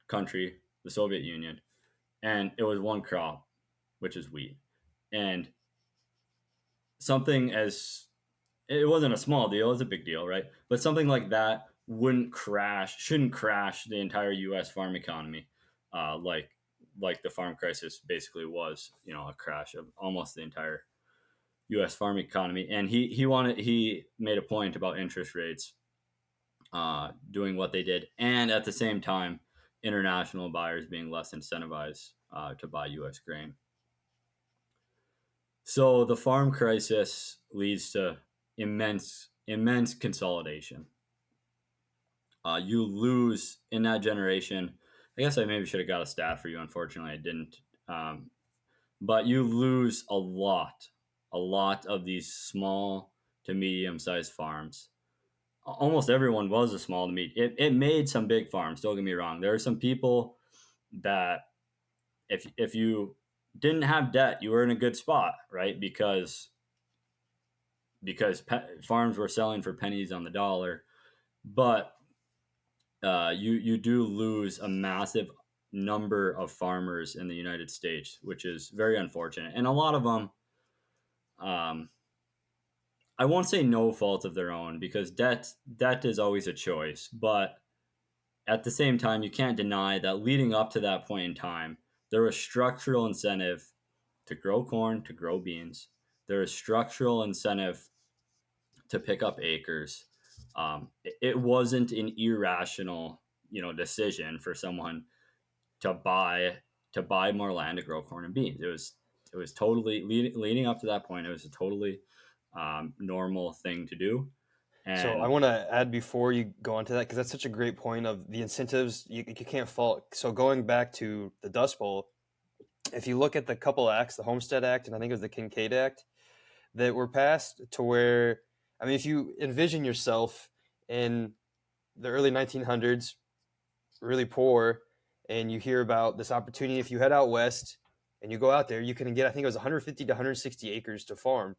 country, the Soviet Union, and it was one crop, which is wheat. And something as it wasn't a small deal, it was a big deal, right? But something like that shouldn't crash the entire U.S. farm economy, like the farm crisis basically was, a crash of almost the entire U.S. farm economy. And he made a point about interest rates doing what they did, and at the same time, international buyers being less incentivized to buy U.S. grain. So the farm crisis leads to immense consolidation. You lose in that generation. I guess I maybe should have got a stat for you. Unfortunately, I didn't. But you lose a lot of these small to medium sized farms. Almost everyone was a small to medium. It made some big farms. Don't get me wrong. There are some people that if you didn't have debt, you were in a good spot, right? Because farms were selling for pennies on the dollar. But you do lose a massive number of farmers in the United States, which is very unfortunate. And a lot of them, I won't say no fault of their own, because debt is always a choice. But at the same time, you can't deny that leading up to that point in time, there was structural incentive to grow corn, to grow beans. There is structural incentive to pick up acres. It wasn't an irrational, decision for someone to buy more land to grow corn and beans. It was totally leading up to that point. It was a totally normal thing to do.
So I
And
want to add before you go on to that, because that's such a great point of the incentives you can't fault. So going back to the Dust Bowl, if you look at the couple acts, the Homestead Act and I think it was the Kincaid Act that were passed, to where, I mean, if you envision yourself in the early 1900s, really poor, and you hear about this opportunity, if you head out west and you go out there, you can get, I think it was 150 to 160 acres to farm.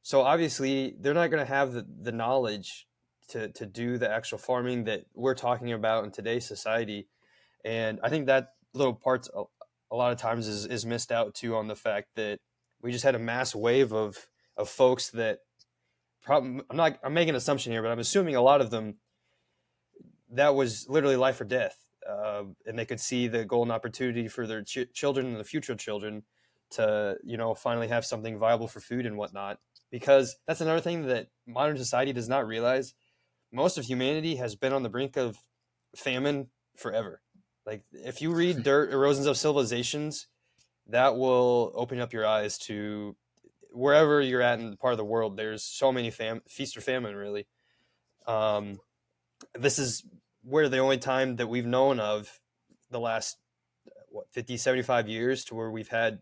So obviously, they're not going to have the knowledge to do the actual farming that we're talking about in today's society. And I think that little part's a lot of times is missed out too, on the fact that we just had a mass wave of folks that probably, I'm making an assumption here, but I'm assuming a lot of them, that was literally life or death. And they could see the golden opportunity for their children and the future children to, finally have something viable for food and whatnot. Because that's another thing that modern society does not realize. Most of humanity has been on the brink of famine forever. Like, if you read Dirt, Erosions of Civilizations, that will open up your eyes to wherever you're at in part of the world. There's so many feast or famine, really. This is where the only time that we've known of the last 50, 75 years to where we've had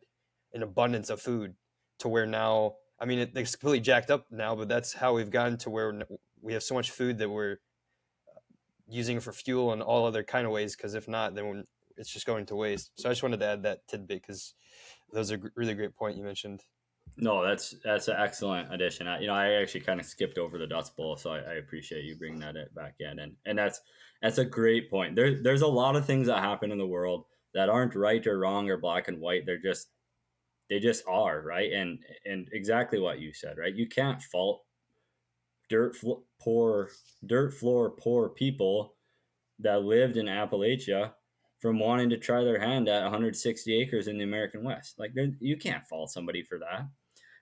an abundance of food, to where now, I mean, it's completely jacked up now, but that's how we've gotten to where we have so much food that we're using for fuel and all other kind of ways, because if not, then it's just going to waste. So I just wanted to add that tidbit, because those are really great point you mentioned.
no, that's an excellent addition. I actually kind of skipped over the Dust Bowl, so I appreciate you bringing that back in, and that's a great point. There's a lot of things that happen in the world that aren't right or wrong or black and white. They just are, right. And exactly what you said, right. You can't fault dirt floor poor people that lived in Appalachia from wanting to try their hand at 160 acres in the American West. Like, you can't fault somebody for that.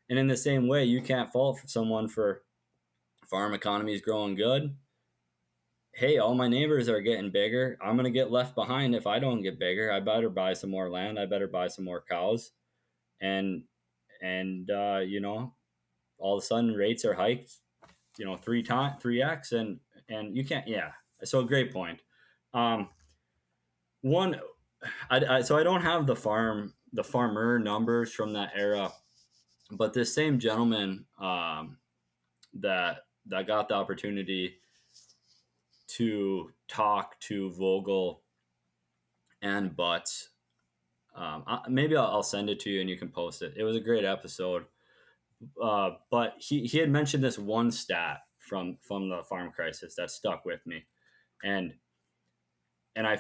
And in the same way, you can't fault someone for farm economies growing good. Hey, all my neighbors are getting bigger. I'm going to get left behind if I don't get bigger. I better buy some more land. I better buy some more cows. And all of a sudden rates are hiked, 3x, and you can't. Yeah, so great point. Um, one, so I don't have the farmer numbers from that era, but this same gentleman that got the opportunity to talk to Vogel and Butts. Maybe I'll send it to you and you can post it. It was a great episode. But he had mentioned this one stat from the farm crisis that stuck with me, and and I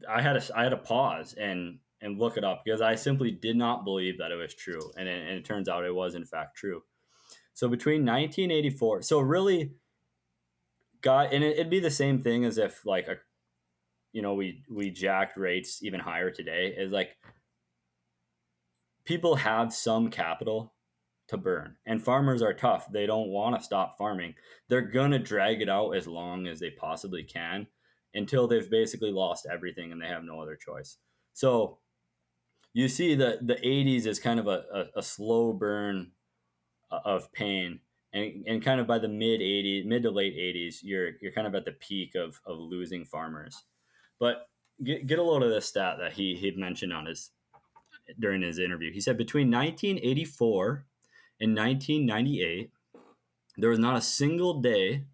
had to pause and look it up because I simply did not believe that it was true, and it turns out it was in fact true. So between 1984, so really, and it'd be the same thing as if like we jacked rates even higher today. Is like people have some capital to burn, and farmers are tough. They don't want to stop farming. They're gonna drag it out as long as they possibly can until they've basically lost everything and they have no other choice. So you see that the 80s is kind of a slow burn of pain, and kind of by the mid to late 80s, you're kind of at the peak of losing farmers. But get a load of this stat that he'd mentioned during his interview. He said between 1984 in 1998, there was not a single day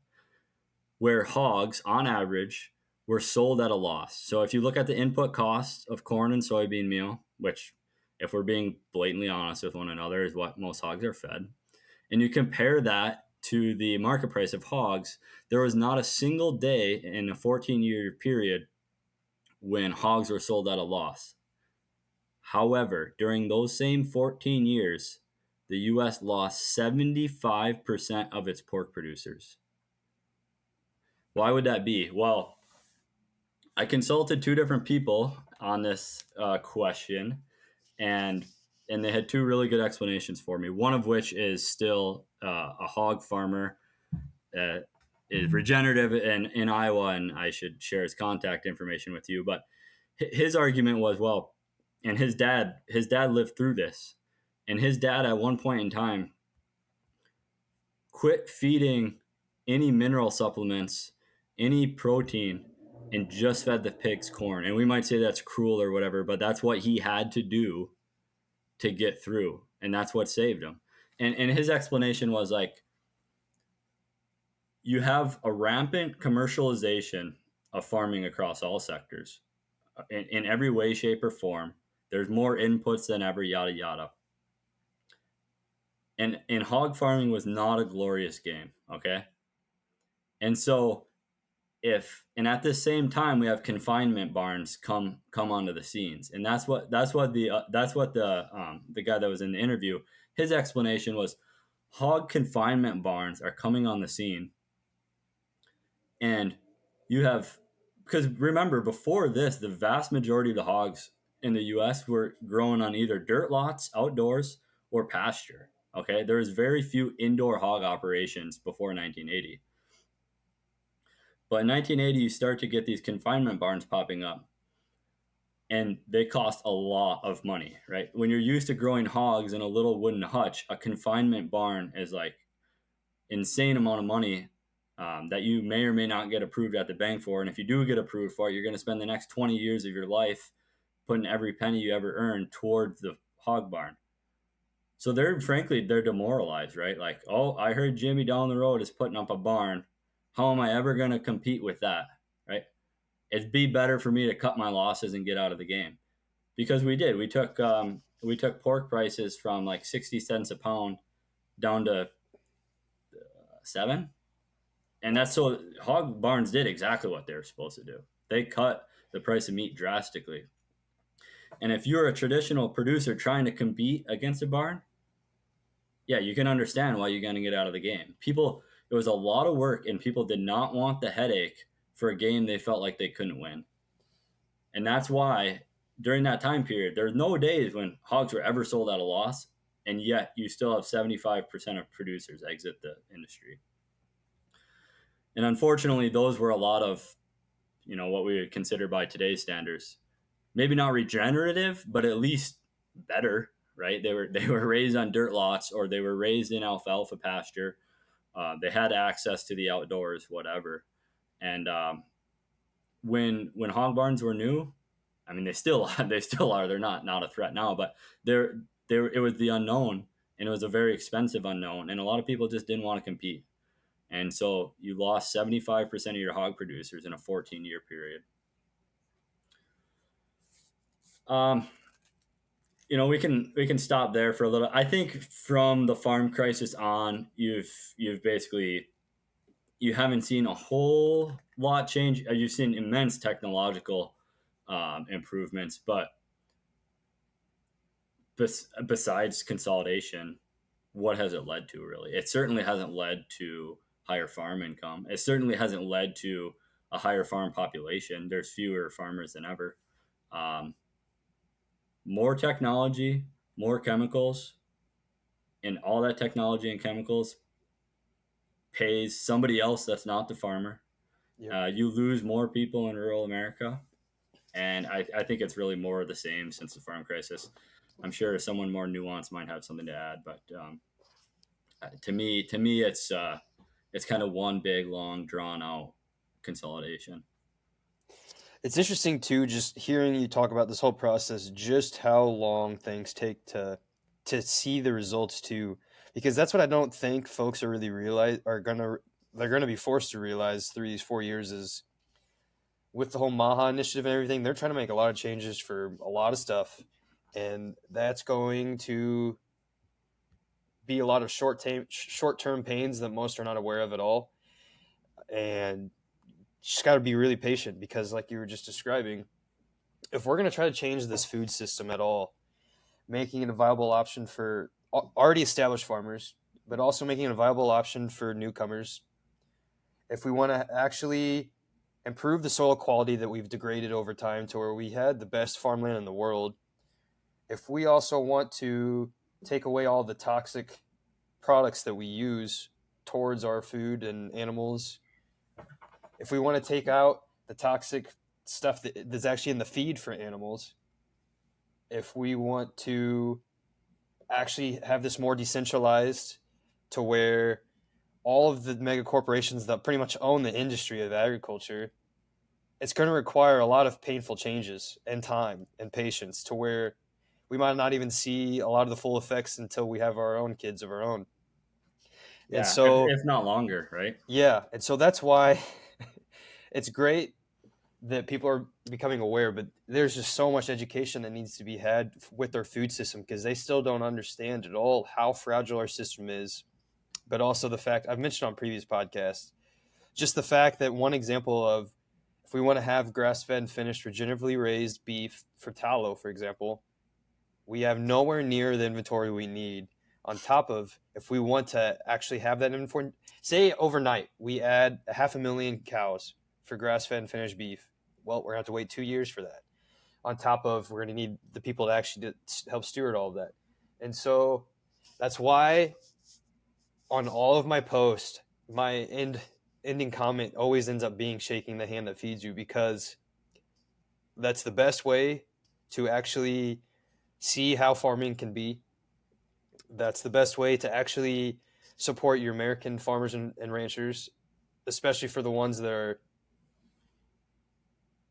where hogs, on average, were sold at a loss. So if you look at the input costs of corn and soybean meal, which, if we're being blatantly honest with one another, is what most hogs are fed, and you compare that to the market price of hogs, there was not a single day in a 14-year period when hogs were sold at a loss. However, during those same 14 years, the US lost 75% of its pork producers. Why would that be? Well, I consulted two different people on this question, and they had two really good explanations for me. One of which is still a hog farmer, is regenerative in Iowa, and I should share his contact information with you. But his argument was, well, and his dad lived through this, and his dad at one point in time quit feeding any mineral supplements, any protein, and just fed the pigs corn. And we might say that's cruel or whatever, but that's what he had to do to get through, and that's what saved him. And his explanation was like, you have a rampant commercialization of farming across all sectors, in every way, shape, or form. There's more inputs than ever, yada yada. And hog farming was not a glorious game, okay? And so at the same time we have confinement barns come onto the scenes, and that's what the guy that was in the interview, his explanation was, hog confinement barns are coming on the scene. And you have, because remember, before this, the vast majority of the hogs in the US were growing on either dirt lots outdoors or pasture. Okay, there was very few indoor hog operations before 1980. But in 1980, you start to get these confinement barns popping up, and they cost a lot of money, right? When you're used to growing hogs in a little wooden hutch, a confinement barn is like insane amount of money that you may or may not get approved at the bank for. And if you do get approved for it, you're going to spend the next 20 years of your life putting every penny you ever earn towards the hog barn. So they're demoralized, right? Like, oh, I heard Jimmy down the road is putting up a barn. How am I ever going to compete with that, right? It'd be better for me to cut my losses and get out of the game, because we did. We took pork prices from like 60 cents a pound down to 7. And that's, so hog barns did exactly what they were supposed to do. They cut the price of meat drastically. And if you're a traditional producer trying to compete against a barn, yeah, you can understand why you're going to get out of the game. It was a lot of work, and people did not want the headache for a game they felt like they couldn't win. And that's why during that time period, there's no days when hogs were ever sold at a loss, and yet you still have 75% of producers exit the industry. And unfortunately, those were a lot of, what we would consider by today's standards, maybe not regenerative, but at least better, right? They were raised on dirt lots, or they were raised in alfalfa pasture. They had access to the outdoors, whatever. And when hog barns were new, I mean, they still they still are. They're not a threat now, but it was the unknown, and it was a very expensive unknown, and a lot of people just didn't want to compete. And so you lost 75% of your hog producers in a 14-year period. Um, we can stop there for a little. I think from the farm crisis on, you've basically, you haven't seen a whole lot change. You've seen immense technological improvements, but besides consolidation, what has it led to? Really, it certainly hasn't led to higher farm income. It certainly hasn't led to a higher farm population. There's fewer farmers than ever. Um, More technology, more chemicals, and all that technology and chemicals pays somebody else that's not the farmer.
Yep.
You lose more people in rural America, and I think it's really more of the same since the farm crisis. I'm sure someone more nuanced might have something to add, but to me, it's kind of one big, long, drawn out consolidation.
It's interesting too, just hearing you talk about this whole process, just how long things take to see the results too, because that's what I don't think folks are really realize are gonna they're gonna be forced to realize through these 4 years is with the whole Maha initiative and everything, they're trying to make a lot of changes for a lot of stuff, and that's going to be a lot of short term pains that most are not aware of at all, and just got to be really patient because, like you were just describing, if we're going to try to change this food system at all, making it a viable option for already established farmers, but also making it a viable option for newcomers, if we want to actually improve the soil quality that we've degraded over time to where we had the best farmland in the world, if we also want to take away all the toxic products that we use towards our food and animals, if we want to take out the toxic stuff that's actually in the feed for animals, if we want to actually have this more decentralized to where all of the mega corporations that pretty much own the industry of agriculture, it's going to require a lot of painful changes and time and patience to where we might not even see a lot of the full effects until we have our own kids of our own. And
Yeah,
so,
if not longer, right?
yeah. And so that's why it's great that people are becoming aware, but there's just so much education that needs to be had with their food system because they still don't understand at all how fragile our system is. But also the fact I've mentioned on previous podcasts, just the fact that one example of if we want to have grass-fed, finished, regeneratively raised beef for tallow, for example, we have nowhere near the inventory we need. On top of, if we want to actually have that inventory, say overnight we add 500,000 cows for grass-fed and finished beef. Well, we're going to have to wait 2 years for that. On top of, we're going to need the people to actually help steward all of that. And so that's why on all of my posts, my ending comment always ends up being shaking the hand that feeds you, because that's the best way to actually see how farming can be. That's the best way to actually support your American farmers and ranchers, especially for the ones that are,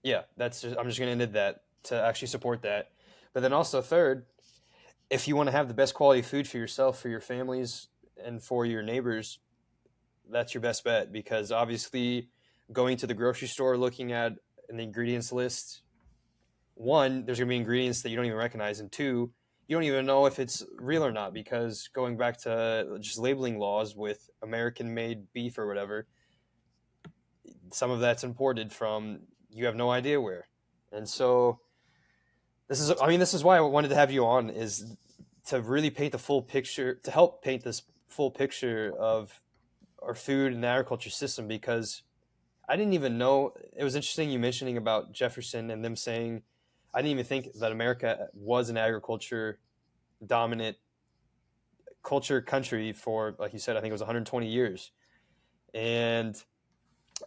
yeah, I'm just going to end it that to actually support that. But then also third, if you want to have the best quality food for yourself, for your families, and for your neighbors, that's your best bet, because obviously going to the grocery store, looking at an ingredients list, one, there's going to be ingredients that you don't even recognize, and two, you don't even know if it's real or not, because going back to just labeling laws with American made beef or whatever, some of that's imported from you have no idea where. And so this is why I wanted to have you on, is to really paint the full picture, to help paint this full picture of our food and agriculture system, because I didn't even know. It was interesting you mentioning about Jefferson and them saying, I didn't even think that America was an agriculture dominant culture country for, like you said, I think it was 120 years. And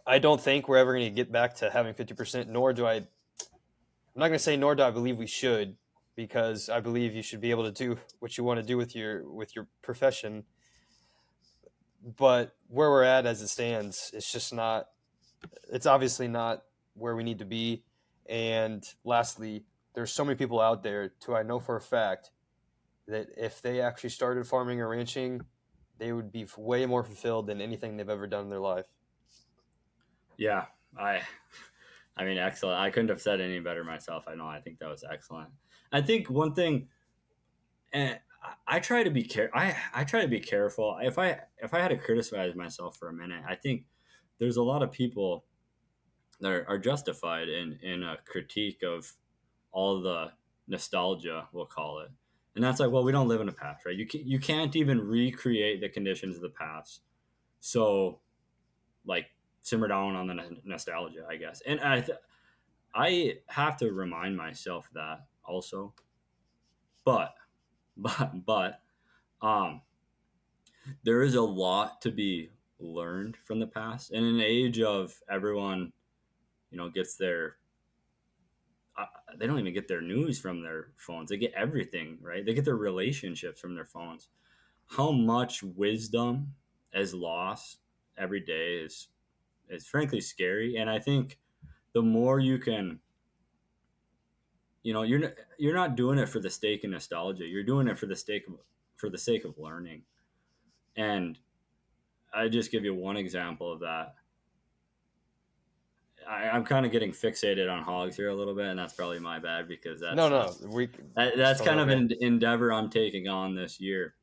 I don't think we're ever going to get back to having 50%, I'm not going to say nor do I believe we should, because I believe you should be able to do what you want to do with your profession. But where we're at as it stands, it's just not. It's obviously not where we need to be. And lastly, there's so many people out there who I know for a fact that if they actually started farming or ranching, they would be way more fulfilled than anything they've ever done in their life.
Yeah, I I mean, excellent. I couldn't have said any better myself. I know. I think that was excellent. I think one thing, and I try to be I try to be careful. If I had to criticize myself for a minute, I think there's a lot of people that are justified in a critique of all the nostalgia, we'll call it. And that's like, well, we don't live in the past, right? You can't even recreate the conditions of the past. So, like, simmer down on the nostalgia, I guess. And I have to remind myself that also. But, but, um, there is a lot to be learned from the past. And in an age of everyone, gets their uh, they don't even get their news from their phones. They get everything, right? They get their relationships from their phones. How much wisdom is lost every day is frankly scary. And I think the more you can, you're not doing it for the sake of nostalgia. You're doing it for the sake of learning. And I just give you one example of that. I'm kind of getting fixated on hogs here a little bit, and that's probably my bad because
No, no, it's
that's
totally
kind of
okay.
an endeavor I'm taking on this year.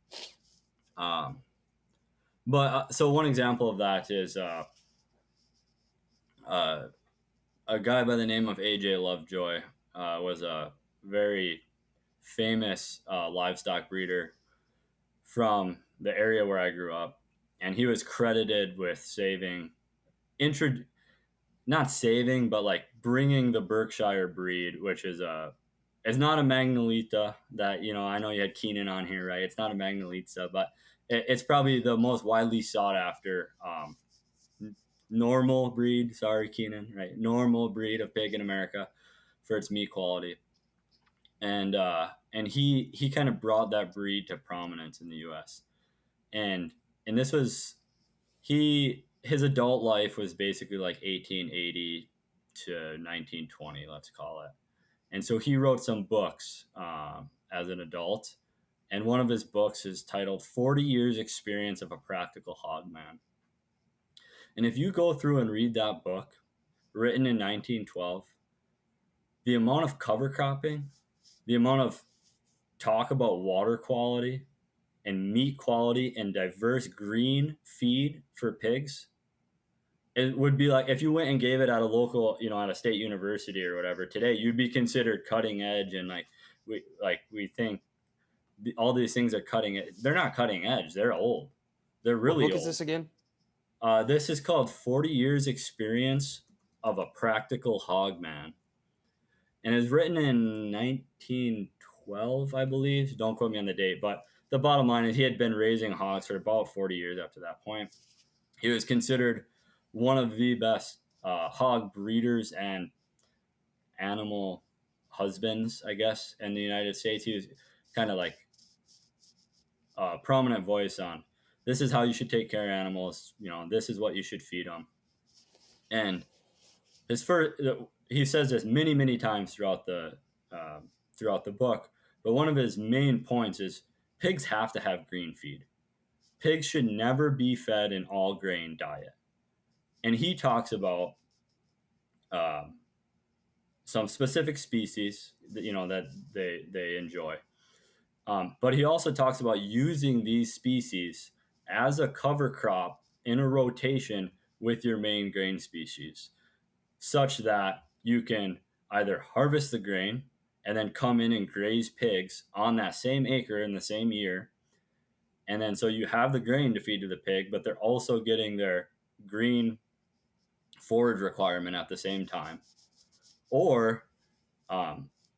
Um, but so one example of that is uh, a guy by the name of AJ Lovejoy was a very famous livestock breeder from the area where I grew up, and he was credited with intro, not saving, but like bringing the Berkshire breed, which is it's not a Magnolita that I know you had Keenan on here, right? It's not a Magnolita, but it's probably the most widely sought after normal breed. Sorry, Keenan, right? Normal breed of pig in America for its meat quality, and he kind of brought that breed to prominence in the U.S. and this was his adult life was basically like 1880 to 1920, let's call it. And so he wrote some books as an adult, and one of his books is titled 40 Years Experience of a Practical Hogman. And if you go through and read that book, written in 1912, the amount of cover cropping, the amount of talk about water quality and meat quality and diverse green feed for pigs, it would be like if you went and gave it at a local, at a state university or whatever today, you'd be considered cutting edge. And we think all these things are cutting it. They're not cutting edge. They're old. They're
What
really
book is
old.
this again?
This is called 40 Years Experience of a Practical Hogman. And it's written in 1912, I believe. Don't quote me on the date, but the bottom line is he had been raising hogs for about 40 years after that point. He was considered one of the best hog breeders and animal husbands, I guess, in the United States. He was kind of like a prominent voice on this is how you should take care of animals. This is what you should feed them. And his first, he says this many, many times uh, throughout the book. But one of his main points is pigs have to have green feed. Pigs should never be fed an all grain diet. And he talks about um, some specific species that they enjoy. But he also talks about using these species as a cover crop in a rotation with your main grain species, such that you can either harvest the grain and then come in and graze pigs on that same acre in the same year. And then so you have the grain to feed to the pig, but they're also getting their green forage requirement at the same time. Or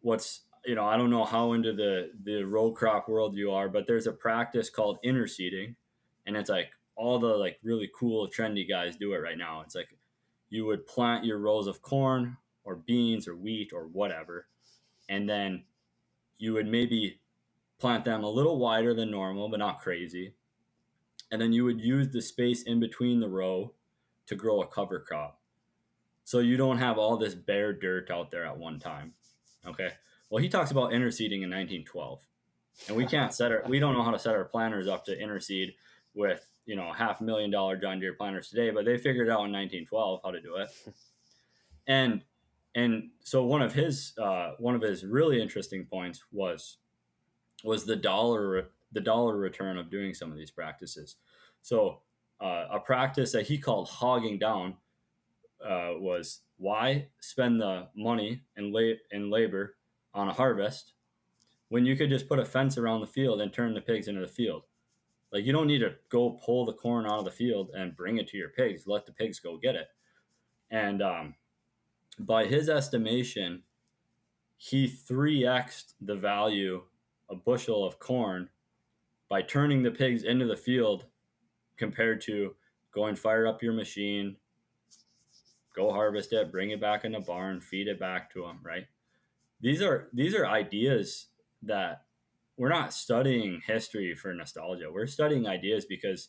what's I don't know how into the row crop world you are, but there's a practice called interseeding, and it's like all the like really cool trendy guys do it right now. It's like you would plant your rows of corn or beans or wheat or whatever, and then you would maybe plant them a little wider than normal, but not crazy. And then you would use the space in between the row to grow a cover crop. So you don't have all this bare dirt out there at one time. Okay. Well, he talks about interseeding in 1912, and we don't know how to set our planters up to interseed with, $500,000 John Deere planters today, but they figured out in 1912 how to do it. And, and so one of his really interesting points was the dollar return of doing some of these practices. So a practice that he called hogging down was, why spend the money and labor on a harvest when you could just put a fence around the field and turn the pigs into the field? Like, you don't need to go pull the corn out of the field and bring it to your pigs. Let the pigs go get it. And by his estimation, he 3x'd the value a bushel of corn by turning the pigs into the field compared to going fire up your machine, go harvest it, bring it back in the barn, feed it back to them, right? These are ideas that we're not studying history for nostalgia. We're studying ideas because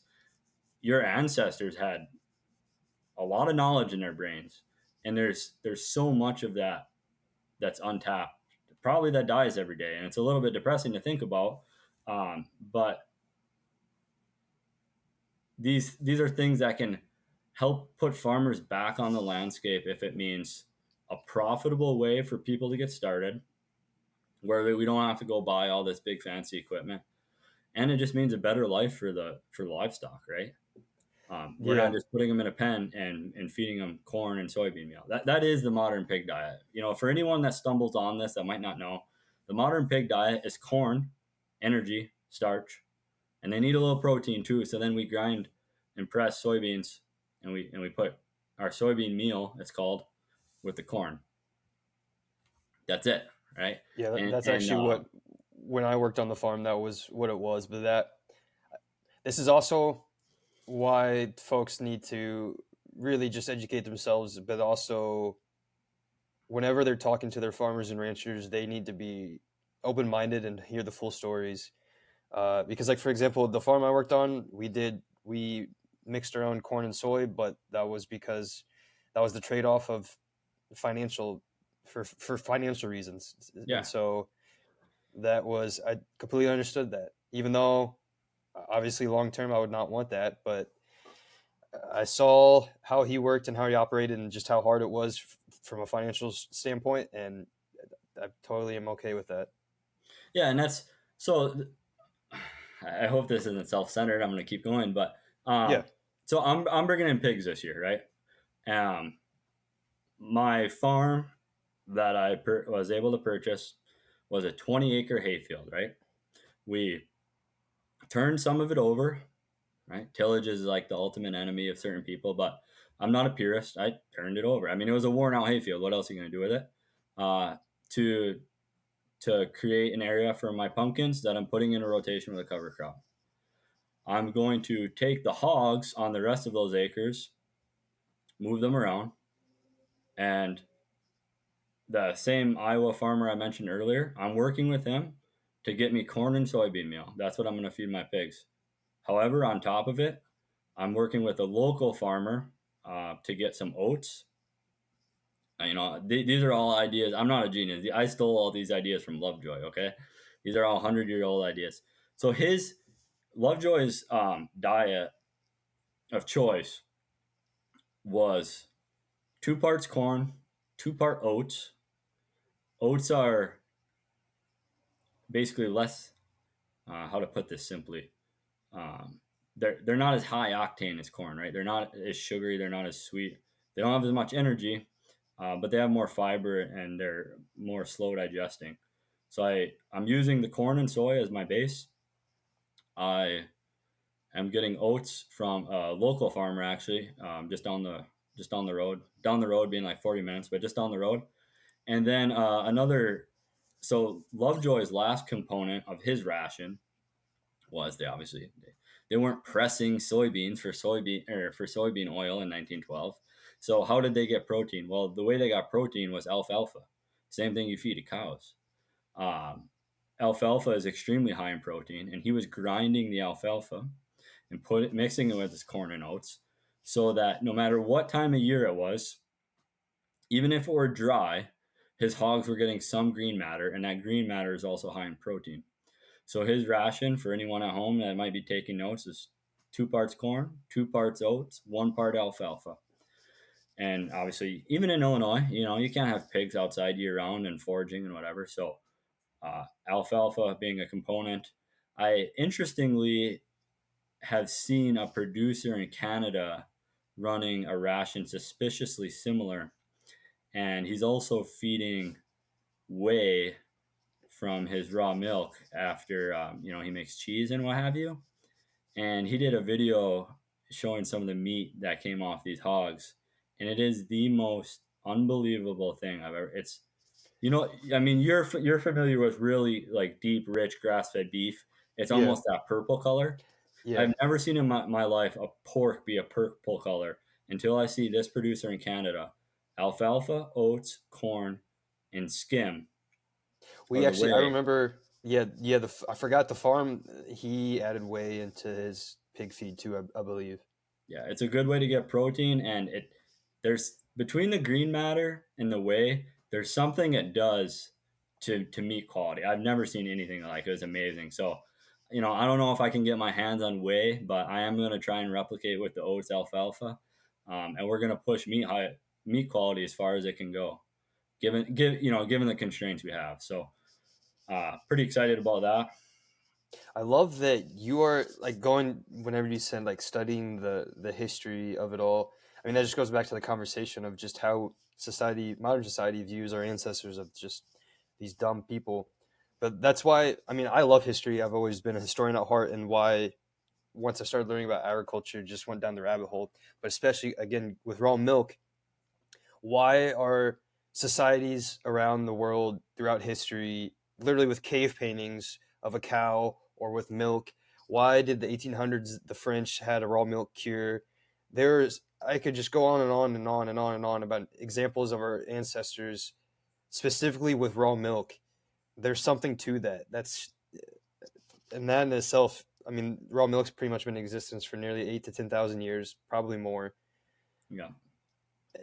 your ancestors had a lot of knowledge in their brains, and there's so much of that that's untapped, probably, that dies every day, and it's a little bit depressing to think about. But these are things that can help put farmers back on the landscape if it means a profitable way for people to get started, where we don't have to go buy all this big fancy equipment, and it just means a better life for the livestock, right? We're not
Yeah.
just putting them in a pen and feeding them corn and soybean meal. That is the modern pig diet. For anyone that stumbles on this that might not know, the modern pig diet is corn, energy, starch, and they need a little protein too. So then we grind and press soybeans, and we put our soybean meal, it's called, with the corn. That's it, right?
Yeah,
And
that's actually what, when I worked on the farm, that was what it was. But this is also why folks need to really just educate themselves, but also whenever they're talking to their farmers and ranchers, they need to be open minded and hear the full stories. Because, like, for example, the farm I worked on, we mixed our own corn and soy, but that was because that was the trade off of financial for financial reasons.
yeah,
And so I completely understood that, even though obviously long term I would not want that, but I saw how he worked and how he operated and just how hard it was from a financial standpoint, and I totally am okay with that.
yeah, and that's so. I hope this isn't self-centered. I'm going to keep going, but
Yeah.
so I'm bringing in pigs this year, right? My farm that I was able to purchase was a 20-acre hayfield, right? We turned some of it over, right? Tillage is like the ultimate enemy of certain people, but I'm not a purist. I turned it over. I mean, it was a worn out hayfield. What else are you going to do with it? To create an area for my pumpkins that I'm putting in a rotation with a cover crop. I'm going to take the hogs on the rest of those acres, move them around, and the same Iowa farmer I mentioned earlier, I'm working with him to get me corn and soybean meal. That's what I'm going to feed my pigs. However, on top of it, I'm working with a local farmer to get some oats. These are all ideas. I'm not a genius. I stole all these ideas from Lovejoy. Okay, these are all 100-year-old ideas. So his Lovejoy's diet of choice was 2 parts corn, 2 part oats. Oats are basically less. How to put this simply? Um, they're not as high octane as corn, right? They're not as sugary. They're not as sweet. They don't have as much energy, but they have more fiber and they're more slow digesting. So I'm using the corn and soy as my base. I am getting oats from a local farmer, actually, just down the road. Down the road being like 40 minutes, but just down the road. And then so Lovejoy's last component of his ration was they weren't pressing soybeans for soybean oil in 1912. So how did they get protein? Well, the way they got protein was alfalfa. Same thing you feed to cows. Um, alfalfa is extremely high in protein, and he was grinding the alfalfa and mixing it with his corn and oats, so that no matter what time of year it was, even if it were dry, his hogs were getting some green matter, and that green matter is also high in protein. So his ration, for anyone at home that might be taking notes, is 2 parts corn, 2 parts oats, 1 part alfalfa. And obviously, even in Illinois, you can't have pigs outside year round and foraging and whatever. So alfalfa being a component. I interestingly have seen a producer in Canada running a ration suspiciously similar, and he's also feeding whey from his raw milk after he makes cheese and what have you. And he did a video showing some of the meat that came off these hogs, and it is the most unbelievable thing I've ever. I mean, you're familiar with really like deep, rich grass-fed beef. It's
Yeah,
almost that purple color.
yeah.
I've never seen in my life a pork be a purple color until I see this producer in Canada. Alfalfa, oats, corn, and skim, or
We
the
actually, I
whey.
remember, yeah, yeah. I forgot the farm. He added whey into his pig feed too, I believe.
Yeah, it's a good way to get protein, and there's between the green matter and the whey, there's something it does to meat quality. I've never seen anything like it. It was amazing. So, I don't know if I can get my hands on whey, but I am going to try and replicate with the oats alfalfa, and we're going to push meat quality as far as it can go, given the constraints we have. So, pretty excited about that.
I love that you are like going whenever you said like studying the history of it all. I mean, that just goes back to the conversation of just how modern society views our ancestors of just these dumb people. But that's why, I mean, I love history. I've always been a historian at heart, and why once I started learning about agriculture, just went down the rabbit hole. But especially again with raw milk, why are societies around the world throughout history literally with cave paintings of a cow or with milk? Why did the 1800s the French had a raw milk cure? There's I could just go on and on and on and on and on about examples of our ancestors specifically with raw milk. There's something to that. And that in itself, I mean, raw milk's pretty much been in existence for nearly 8 to 10,000 years, probably more.
Yeah.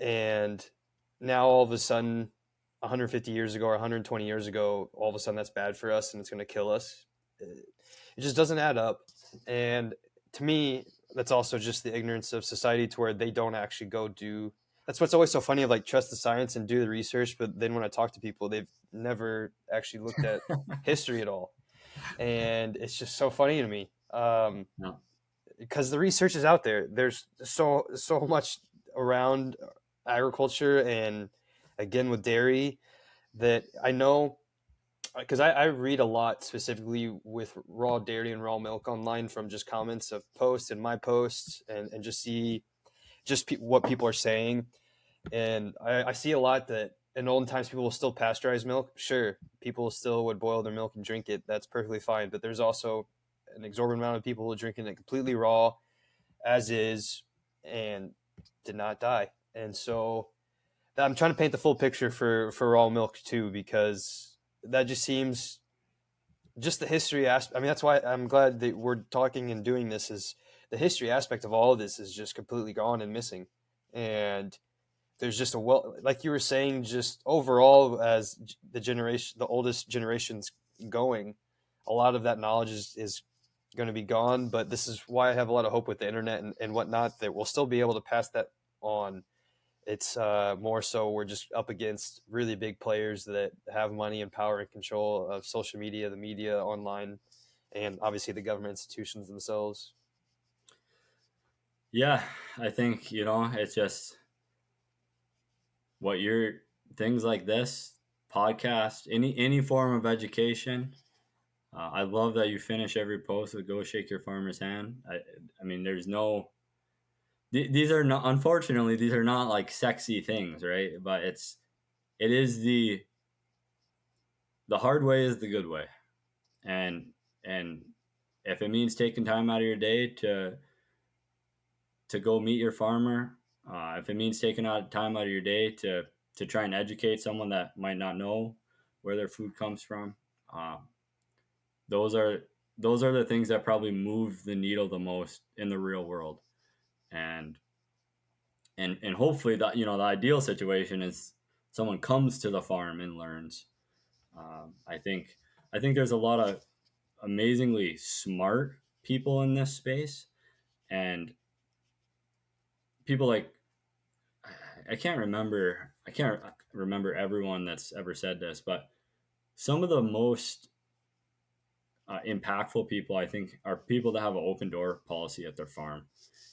And now all of a sudden, 150 years ago or 120 years ago, all of a sudden that's bad for us and it's going to kill us. It just doesn't add up. And to me, that's also just the ignorance of society to where they don't actually go do. That's what's always so funny of like trust the science and do the research, but then when I talk to people, they've never actually looked at history at all, and it's just so funny to me.
No.
Because the research is out there. There's so much around agriculture and again with dairy that I know because I read a lot specifically with raw dairy and raw milk online from just comments of posts and my posts and just see what people are saying. And I see a lot that in olden times people will still pasteurize milk. Sure, people still would boil their milk and drink it. That's perfectly fine. But there's also an exorbitant amount of people who are drinking it completely raw as is and did not die. And so I'm trying to paint the full picture for raw milk too, because that just seems just the history aspect. I mean, that's why I'm glad that we're talking and doing this. Is the history aspect of all of this is just completely gone and missing, and there's just like you were saying, just overall as the oldest generations going, a lot of that knowledge is going to be gone. But this is why I have a lot of hope with the internet and whatnot that we'll still be able to pass that on. It's more so we're just up against really big players that have money and power and control of social media, the media, online, and obviously the government institutions themselves.
Yeah, I think, it's just what you're things like this podcast, any form of education. I love that you finish every post with "Go shake your farmer's hand." I mean, there's no. These are not. Unfortunately, these are not like sexy things, right? But it is the hard way is the good way, and if it means taking time out of your day to go meet your farmer, if it means taking out time out of your day to try and educate someone that might not know where their food comes from, those are the things that probably move the needle the most in the real world. And and hopefully that, the ideal situation is someone comes to the farm and learns. I think there's a lot of amazingly smart people in this space, and people like I can't remember everyone that's ever said this, but some of the most impactful people I think are people that have an open door policy at their farm.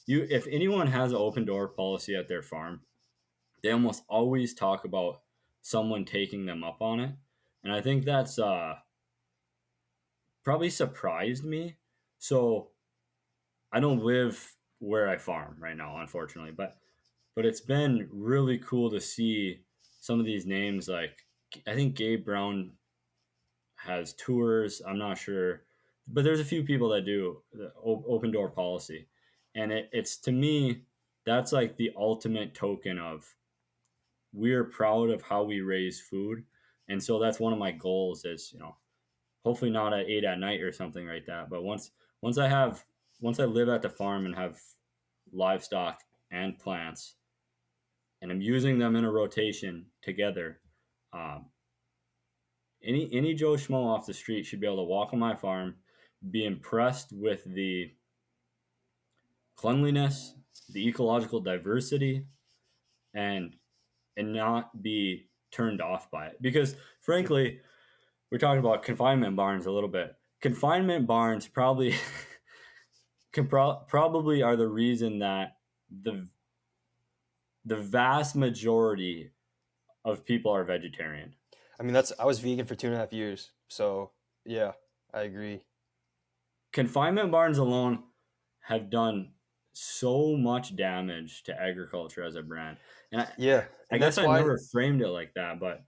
If anyone has an open door policy at their farm, they almost always talk about someone taking them up on it, and I think that's probably surprised me. So I don't live where I farm right now, unfortunately, but it's been really cool to see some of these names. Like, I think Gabe Brown has tours. I'm not sure, but there's a few people that do the open door policy, and it's, to me, that's like the ultimate token of we're proud of how we raise food. And so that's one of my goals is, hopefully not at 8 at night or something like that, but once I have once I live at the farm and have livestock and plants, and I'm using them in a rotation together, um, any Joe Schmo off the street should be able to walk on my farm, be impressed with the cleanliness, the ecological diversity, and not be turned off by it. Because frankly, we're talking about confinement barns a little bit. Confinement barns probably probably are the reason that the vast majority of people are vegetarian.
I mean, I was vegan for 2.5 years, so yeah, I agree.
Confinement barns alone have done so much damage to agriculture as a brand. And
Yeah,
I
and
guess
that's
I
why.
never framed it like that, but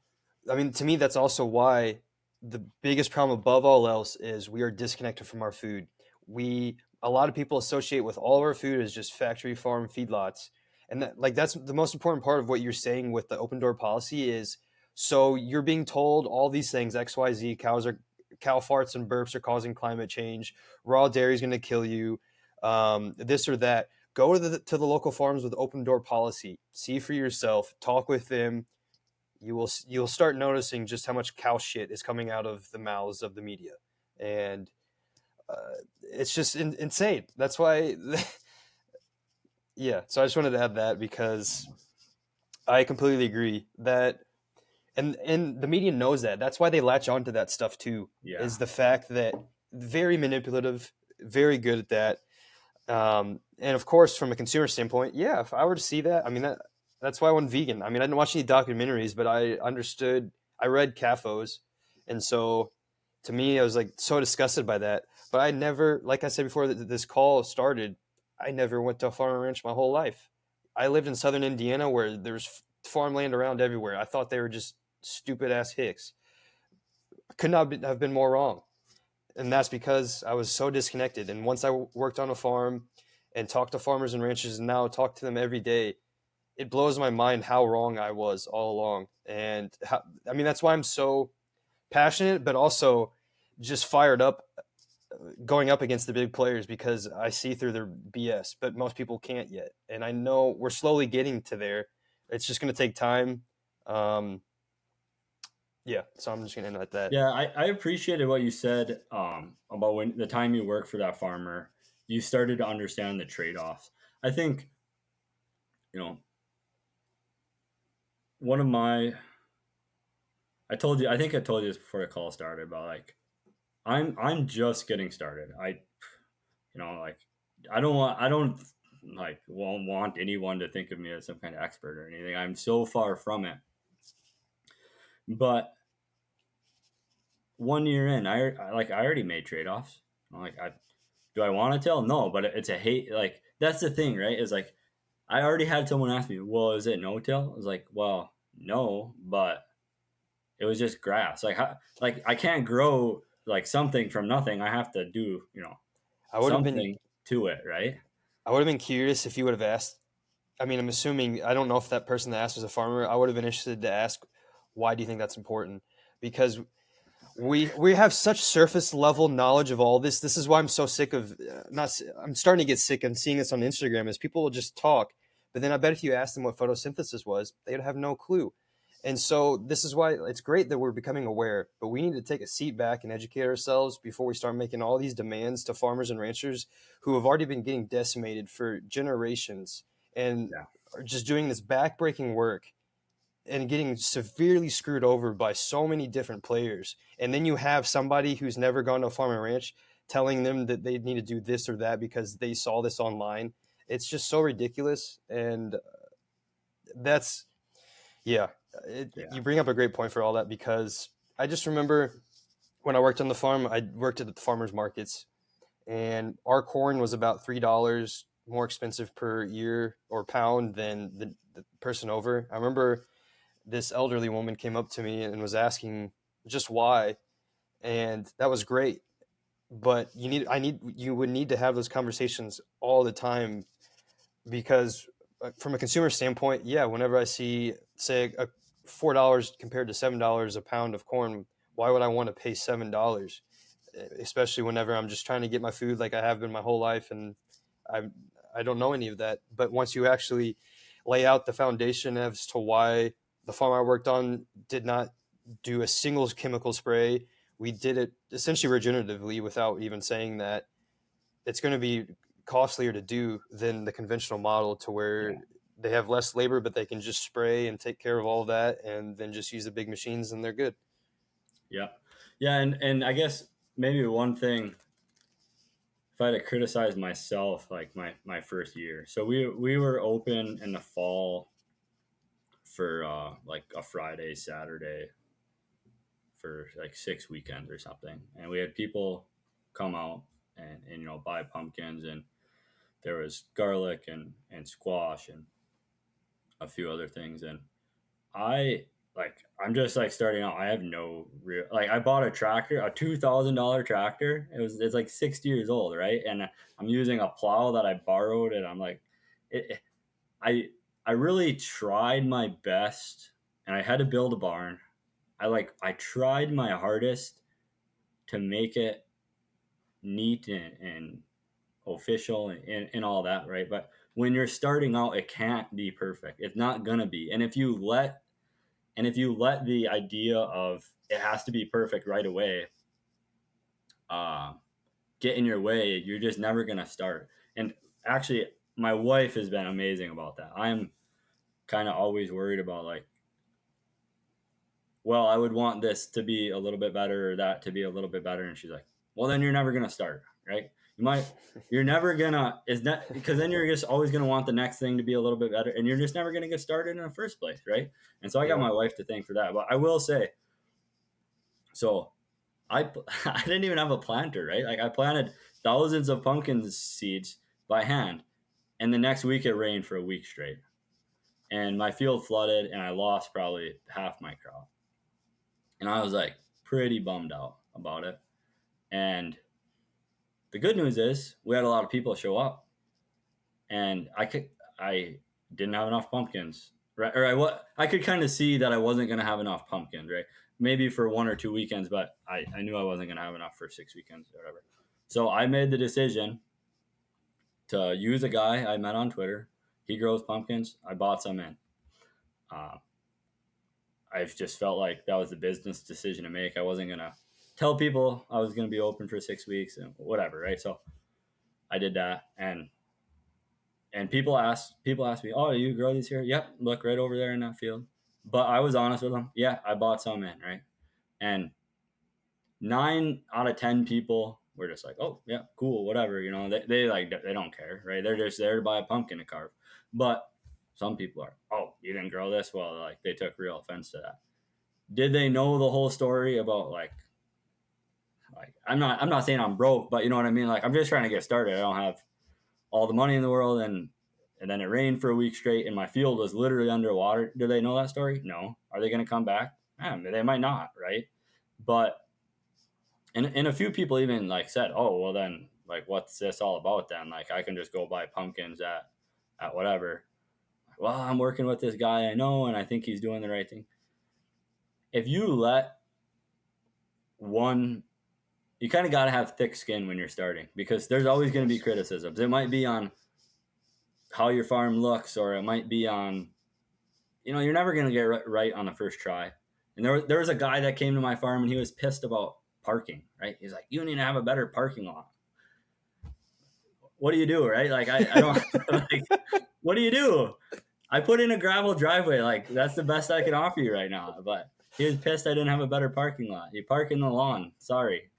I mean, to me, that's also why the biggest problem above all else is we are disconnected from our food. A lot of people associate with all of our food as just factory farm feedlots, and that's the most important part of what you're saying with the open door policy is. So you're being told all these things, X, Y, Z. Cow farts and burps are causing climate change. Raw dairy is going to kill you. This or that. Go to the local farms with open door policy. See for yourself. Talk with them. You'll start noticing just how much cow shit is coming out of the mouths of the media, and it's just insane. That's why, yeah. So I just wanted to add that because I completely agree that, and the media knows that. That's why they latch onto that stuff too.
yeah.
Is the fact that very manipulative, very good at that. And of course, from a consumer standpoint, yeah, if I were to see that, I mean, that's why I went vegan. I mean, I didn't watch any documentaries, but I read CAFOs. And so to me, I was like so disgusted by that. But I never, like I said before that this call started, I never went to a farm and ranch my whole life. I lived in southern Indiana where there's farmland around everywhere. I thought they were just stupid ass hicks. Could not have been more wrong. And that's because I was so disconnected. And once I worked on a farm and talked to farmers and ranchers and now talk to them every day, it blows my mind how wrong I was all along. And I mean, that's why I'm so passionate, but also just fired up going up against the big players because I see through their BS, but most people can't yet. And I know we're slowly getting to there. It's just going to take time. Yeah, so I'm just going to end at that.
Yeah, I appreciated what you said about when the time you worked for that farmer, you started to understand the trade-offs. I think, one of my, I think I told you this before the call started, but like, I'm just getting started. Like, I don't like won't want anyone to think of me as some kind of expert or anything. I'm so far from it. But 1 year in, I already made trade-offs. Do I want to tell? No, but it's a hate. Like, that's the thing, right? Is like, I already had someone ask me, well, is it no-till? I was like, well, no, but it was just grass. Like I can't grow like something from nothing. I have to do,
I would have been
something to it, right?
I would have been curious if you would have asked. I mean, I'm assuming I don't know if that person that asked was a farmer. I would have been interested to ask, why do you think that's important? Because we have such surface level knowledge of all this. This is why I'm so sick of I'm starting to get sick of seeing this on Instagram. Is people will just talk, but then I bet if you asked them what photosynthesis was, they'd have no clue. And so this is why it's great that we're becoming aware, but we need to take a seat back and educate ourselves before we start making all these demands to farmers and ranchers who have already been getting decimated for generations and
Yeah.
are just doing this backbreaking work and getting severely screwed over by so many different players. And then you have somebody who's never gone to a farm and ranch telling them that they need to do this or that because they saw this online. It's just so ridiculous. And that's, yeah,
Yeah.
you bring up a great point for all that, because I just remember when I worked on the farm, I worked at the farmers markets, and our corn was about $3 more expensive per ear or pound than the person over. I remember this elderly woman came up to me and was asking just why, and that was great. But you would need to have those conversations all the time, because from a consumer standpoint, yeah, whenever I see, say, a $4 compared to $7 a pound of corn, why would I want to pay $7? Especially whenever I'm just trying to get my food like I have been my whole life, and I I don't know any of that. But once you actually lay out the foundation as to why the farm I worked on did not do a single chemical spray, we did it essentially regeneratively without even saying that, it's going to be costlier to do than the conventional model, to where
Yeah.
they have less labor, but they can just spray and take care of all of that and then just use the big machines and they're good.
Yeah. Yeah. And I guess maybe one thing, if I had to criticize myself, like my first year. So we were open in the fall for like a Friday, Saturday for like 6 weekends or something. And we had people come out and buy pumpkins, and there was garlic and squash and a few other things. And I I'm just like starting out. I have no real, like, I bought a tractor, a $2,000 tractor. It's like 6 years old, right? And I'm using a plow that I borrowed, and I'm like, it, I I really tried my best, and I had to build a barn. I tried my hardest to make it neat and official and all that, right? But when you're starting out, it can't be perfect. It's not gonna be. And if you let the idea of it has to be perfect right away uh, get in your way, you're just never gonna start. And actually, my wife has been amazing about that. I'm kind of always worried about, like, well, I would want this to be a little bit better or that to be a little bit better, and she's like, well, then you're never gonna start, right? You're never gonna is that because then you're just always gonna want the next thing to be a little bit better, and you're just never gonna get started in the first place, right? And so I got
Yeah.
my wife to thank for that. But I will say, so I didn't even have a planter, right? Like, I planted thousands of pumpkin seeds by hand, and the next week it rained for a week straight, and my field flooded, and I lost probably half my crop, and I was like pretty bummed out about it. And the good news is we had a lot of people show up, and I didn't have enough pumpkins, right? Or I could kind of see that I wasn't going to have enough pumpkins, right? Maybe for 1 or 2 weekends, but I knew I wasn't going to have enough for 6 weekends or whatever. So I made the decision to use a guy I met on Twitter. He grows pumpkins. I bought some in. Uh, I've just felt like that was a business decision to make. I wasn't going to tell people I was going to be open for 6 weeks and whatever, right? So I did that, and people ask me, "Oh, do you grow these here?" Yep, look right over there in that field. But I was honest with them. Yeah, I bought some in, right? And 9 out of 10 people were just like, "Oh, yeah, cool, whatever." They don't care, right? They're just there to buy a pumpkin to carve. But some people are, "Oh, you didn't grow this?" Well, like, they took real offense to that. Did they know the whole story about, like I'm not saying I'm broke, but you know what I mean? Like, I'm just trying to get started. I don't have all the money in the world, and then it rained for a week straight, and my field was literally underwater. Do they know that story? No. Are they going to come back? They might not, right? But and a few people even, like, said, "Oh, well, then, like, what's this all about then? Like, I can just go buy pumpkins at whatever." Well, I'm working with this guy I know, and I think he's doing the right thing. If you let one, you kind of got to have thick skin when you're starting, because there's always going to be criticisms. It might be on how your farm looks, or it might be on, you're never going to get right on the first try. And there was a guy that came to my farm and he was pissed about parking, right? He's like, you need to have a better parking lot. What do you do, right? Like, I don't, like, what do you do? I put in a gravel driveway. Like, that's the best I can offer you right now. But he was pissed I didn't have a better parking lot. You park in the lawn. Sorry.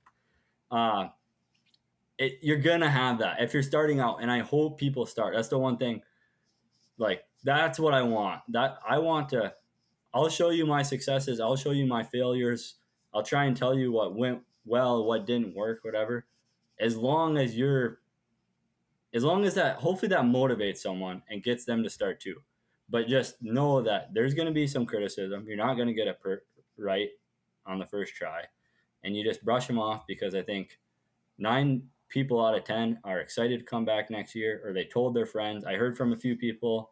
You're going to have that if you're starting out. And I hope people start. That's the one thing. Like, that's what I want. I'll show you my successes. I'll show you my failures. I'll try and tell you what went well, what didn't work, whatever. As long as that, hopefully that motivates someone and gets them to start too. But just know that there's going to be some criticism. You're not going to get it right on the first try. And you just brush them off, because I think 9 people out of 10 are excited to come back next year, or they told their friends. I heard from a few people,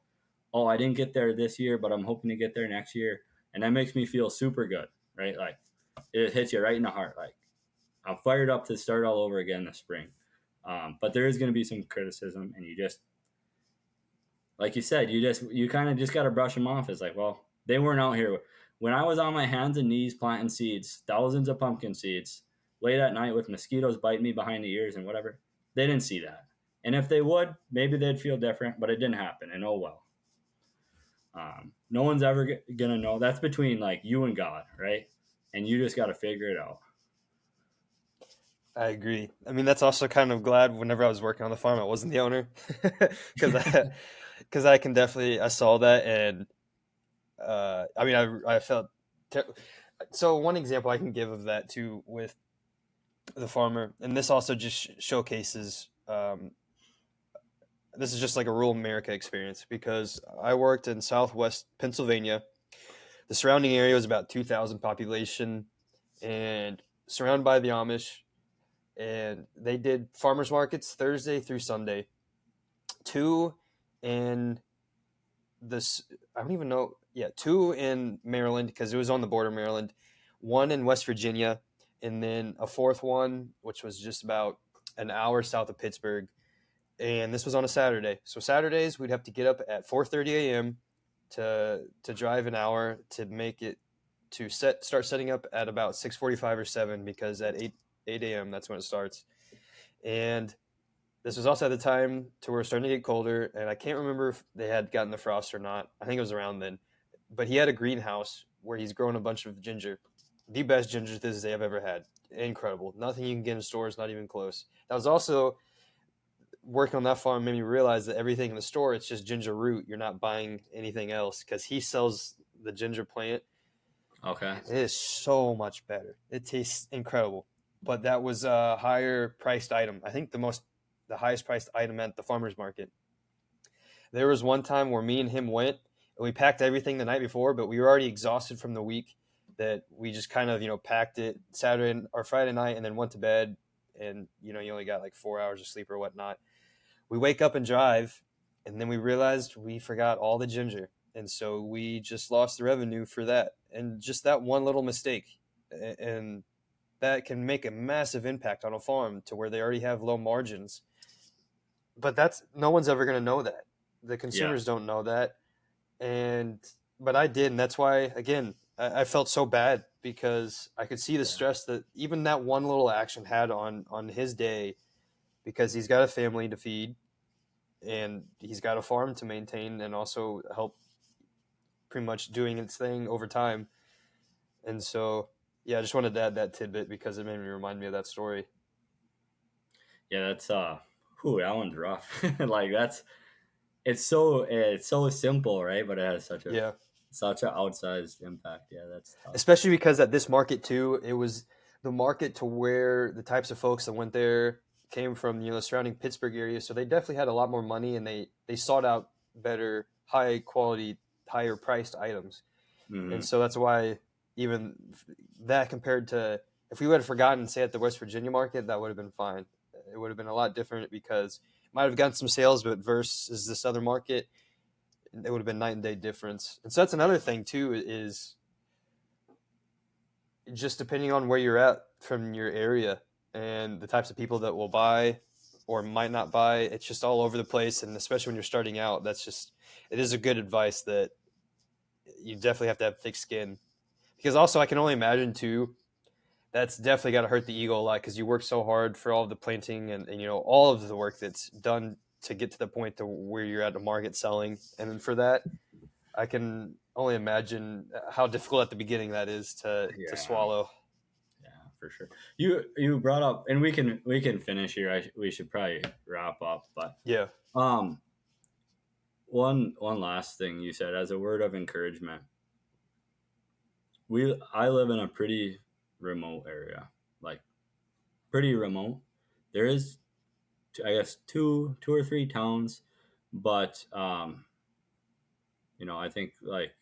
oh, I didn't get there this year, but I'm hoping to get there next year. And that makes me feel super good, right? Like, it hits you right in the heart. Like, I'm fired up to start all over again this spring. But there is going to be some criticism, and you just, like you said, you kind of just got to brush them off. It's like, well, they weren't out here. When I was on my hands and knees planting seeds, thousands of pumpkin seeds, late at night with mosquitoes biting me behind the ears and whatever, they didn't see that. And if they would, maybe they'd feel different, but it didn't happen. And oh well. No one's ever going to know. That's between like you and God, right? And you just got to figure it out.
I agree. I mean, that's also kind of glad whenever I was working on the farm, I wasn't the owner, because I can definitely, I saw that. And I mean, I felt so. One example I can give of that too with the farmer, and this also just showcases, this is just like a rural America experience, because I worked in Southwest Pennsylvania. The surrounding area was about 2,000 population and surrounded by the Amish. And they did farmers markets Thursday through Sunday. 2 in this, I don't even know. Yeah, 2 in Maryland, because it was on the border of Maryland. 1 in West Virginia, and then a 4th one, which was just about an hour south of Pittsburgh. And this was on a Saturday. So Saturdays we'd have to get up at 4:30 a.m. to drive an hour to make it to start setting up at about 6:45 or 7, because at 8 a.m. that's when it starts. And this was also at the time to where it was starting to get colder, and I can't remember if they had gotten the frost or not. I think it was around then. But he had a greenhouse where he's growing a bunch of ginger. The best ginger this day I've ever had. Incredible. Nothing you can get in stores, not even close. That was also, working on that farm made me realize that everything in the store, it's just ginger root. You're not buying anything else, because he sells the ginger plant.
Okay.
It is so much better. It tastes incredible. But that was a higher priced item. I think the highest priced item at the farmer's market. There was one time where me and him went, and we packed everything the night before, but we were already exhausted from the week, that we just kind of, packed it Saturday or Friday night and then went to bed. And, you only got like 4 hours of sleep or whatnot. We wake up and drive, and then we realized we forgot all the ginger. And so we just lost the revenue for that. And just that one little mistake. And that can make a massive impact on a farm to where they already have low margins. But no one's ever going to know that. The consumers don't know that. But I did. And that's why, again, I felt so bad, because I could see the stress that even that one little action had on his day, because he's got a family to feed and he's got a farm to maintain and also help pretty much doing its thing over time. And so, yeah, I just wanted to add that tidbit because it made me remind me of that story.
Yeah, that's that one's rough. Like, it's so simple, right? But it has such an outsized impact. Yeah, that's tough.
Especially because at this market too, it was the market to where the types of folks that went there came from, the surrounding Pittsburgh area. So they definitely had a lot more money, and they sought out better, high quality, higher priced items.
Mm-hmm.
And so that's why even that, compared to if we would have forgotten, say, at the West Virginia market, that would have been fine. It would have been a lot different, because it might have gotten some sales, but versus this other market, it would have been night and day difference. And so that's another thing too, is just depending on where you're at, from your area and the types of people that will buy or might not buy. It's just all over the place, and especially when you're starting out, it is a good advice that you definitely have to have thick skin. Because also, I can only imagine too, that's definitely got to hurt the ego a lot because you work so hard for all of the planting and all of the work that's done to get to the point to where you're at the market selling, and then for that, I can only imagine how difficult at the beginning that is to
Yeah,
swallow.
yeah, for sure. You brought up, and we can finish here. We should probably wrap up, but
Yeah,
um, one last thing you said as a word of encouragement. I live in a pretty remote area, like pretty remote. There is, I guess, two or three towns, but I think like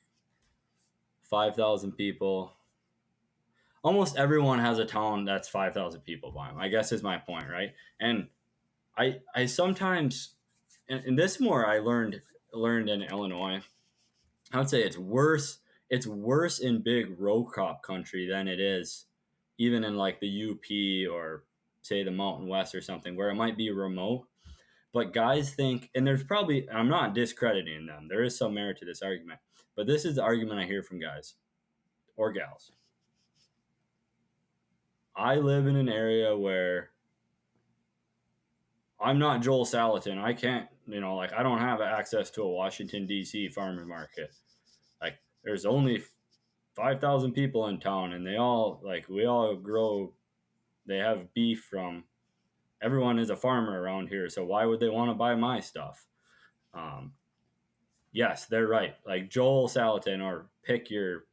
5,000 people. Almost everyone has a town that's 5,000 people by them, I guess is my point, right? And I sometimes, and this more I learned in Illinois. I would say it's worse. It's worse in big row crop country than it is even in like the UP or say the Mountain West or something where it might be remote. But guys think, and there's probably, I'm not discrediting them. There is some merit to this argument, but this is the argument I hear from guys or gals. I live in an area where I'm not Joel Salatin. I can't, like I don't have access to a Washington D.C. farmer market. Like there's only 5,000 people in town, and we all grow. They have beef from everyone is a farmer around here. So why would they want to buy my stuff? Um, yes, they're right. Like Joel Salatin or pick your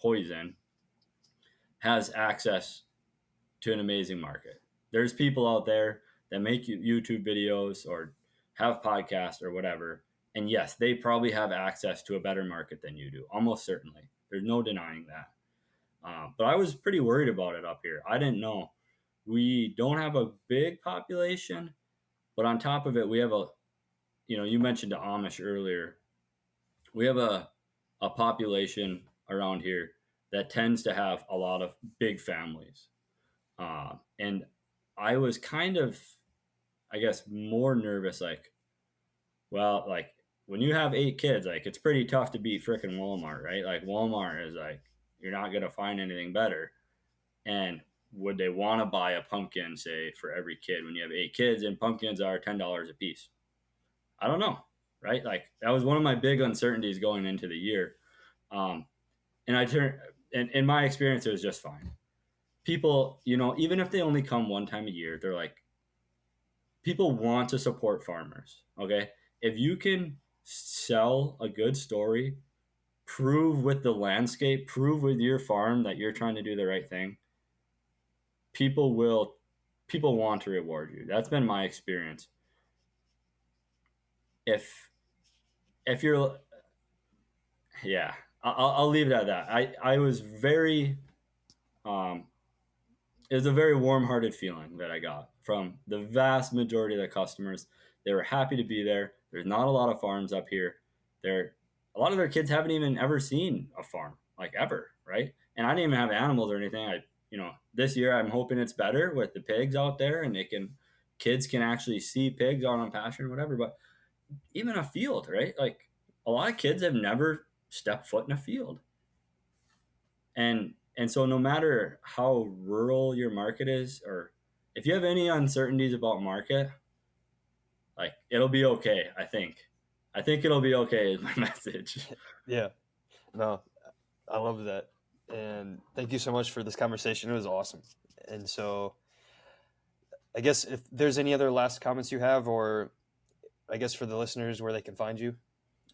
poison has access to an amazing market. There's people out there that make YouTube videos or have podcasts or whatever. And yes, they probably have access to a better market than you do, almost certainly. There's no denying that. But I was pretty worried about it up here. I didn't know. We don't have a big population, but on top of it, we have you mentioned the Amish earlier. We have a population around here that tends to have a lot of big families. And I was kind of, I guess, more nervous. Like when you have 8 kids, like it's pretty tough to beat frickin' Walmart, right? Like Walmart is like, you're not going to find anything better. And would they want to buy a pumpkin, say, for every kid when you have 8 kids and pumpkins are $10 a piece? I don't know, right? Like that was one of my big uncertainties going into the year. Um, and in my experience, it was just fine. People, even if they only come one time a year, they're like, people want to support farmers. Okay. If you can sell a good story, prove with the landscape, prove with your farm that you're trying to do the right thing, people will, people want to reward you. That's been my experience. If, if you're, yeah, I'll leave it at that. I was very, um, it was a very warm-hearted feeling that I got from the vast majority of the customers. They were happy to be there. There's not a lot of farms up here. There, a lot of their kids haven't even ever seen a farm, like ever, right? And I didn't even have animals or anything. This year I'm hoping it's better with the pigs out there, and kids can actually see pigs out on pasture and whatever. But even a field, right? Like a lot of kids have never stepped foot in a field. And so no matter how rural your market is, or if you have any uncertainties about market, like it'll be okay. I think it'll be okay is my message.
yeah. No, I love that, and thank you so much for this conversation. It was awesome. And so, I guess if there's any other last comments you have, or I guess for the listeners where they can find you,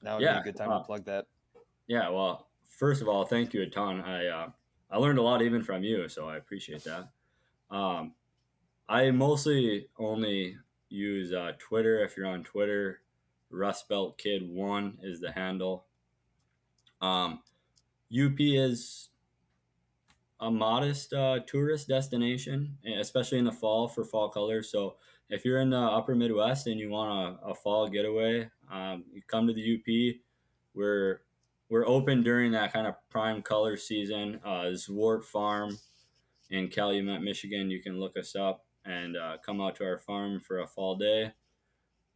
now would be a
Yeah,
good time to plug that.
yeah. Well, first of all, thank you a ton. I learned a lot even from you, so I appreciate that. Um, I mostly only use Twitter. If you're on Twitter, Rust Belt Kid 1 is the handle. UP is a modest tourist destination, especially in the fall for fall colors. So if you're in the upper Midwest and you want a fall getaway, you come to the UP. We're open during that kind of prime color season. Zwart Farm in Calumet, Michigan, you can look us up and come out to our farm for a fall day.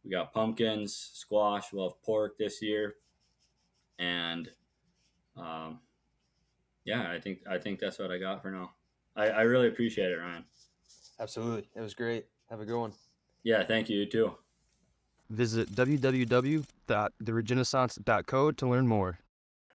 We got pumpkins, squash. We'll have pork this year, and um, yeah, I think that's what I got for now. I really appreciate it, Ryan.
Absolutely. It was great. Have a good one.
Yeah, thank you. You too.
Visit www.theregenaissance.co to learn more.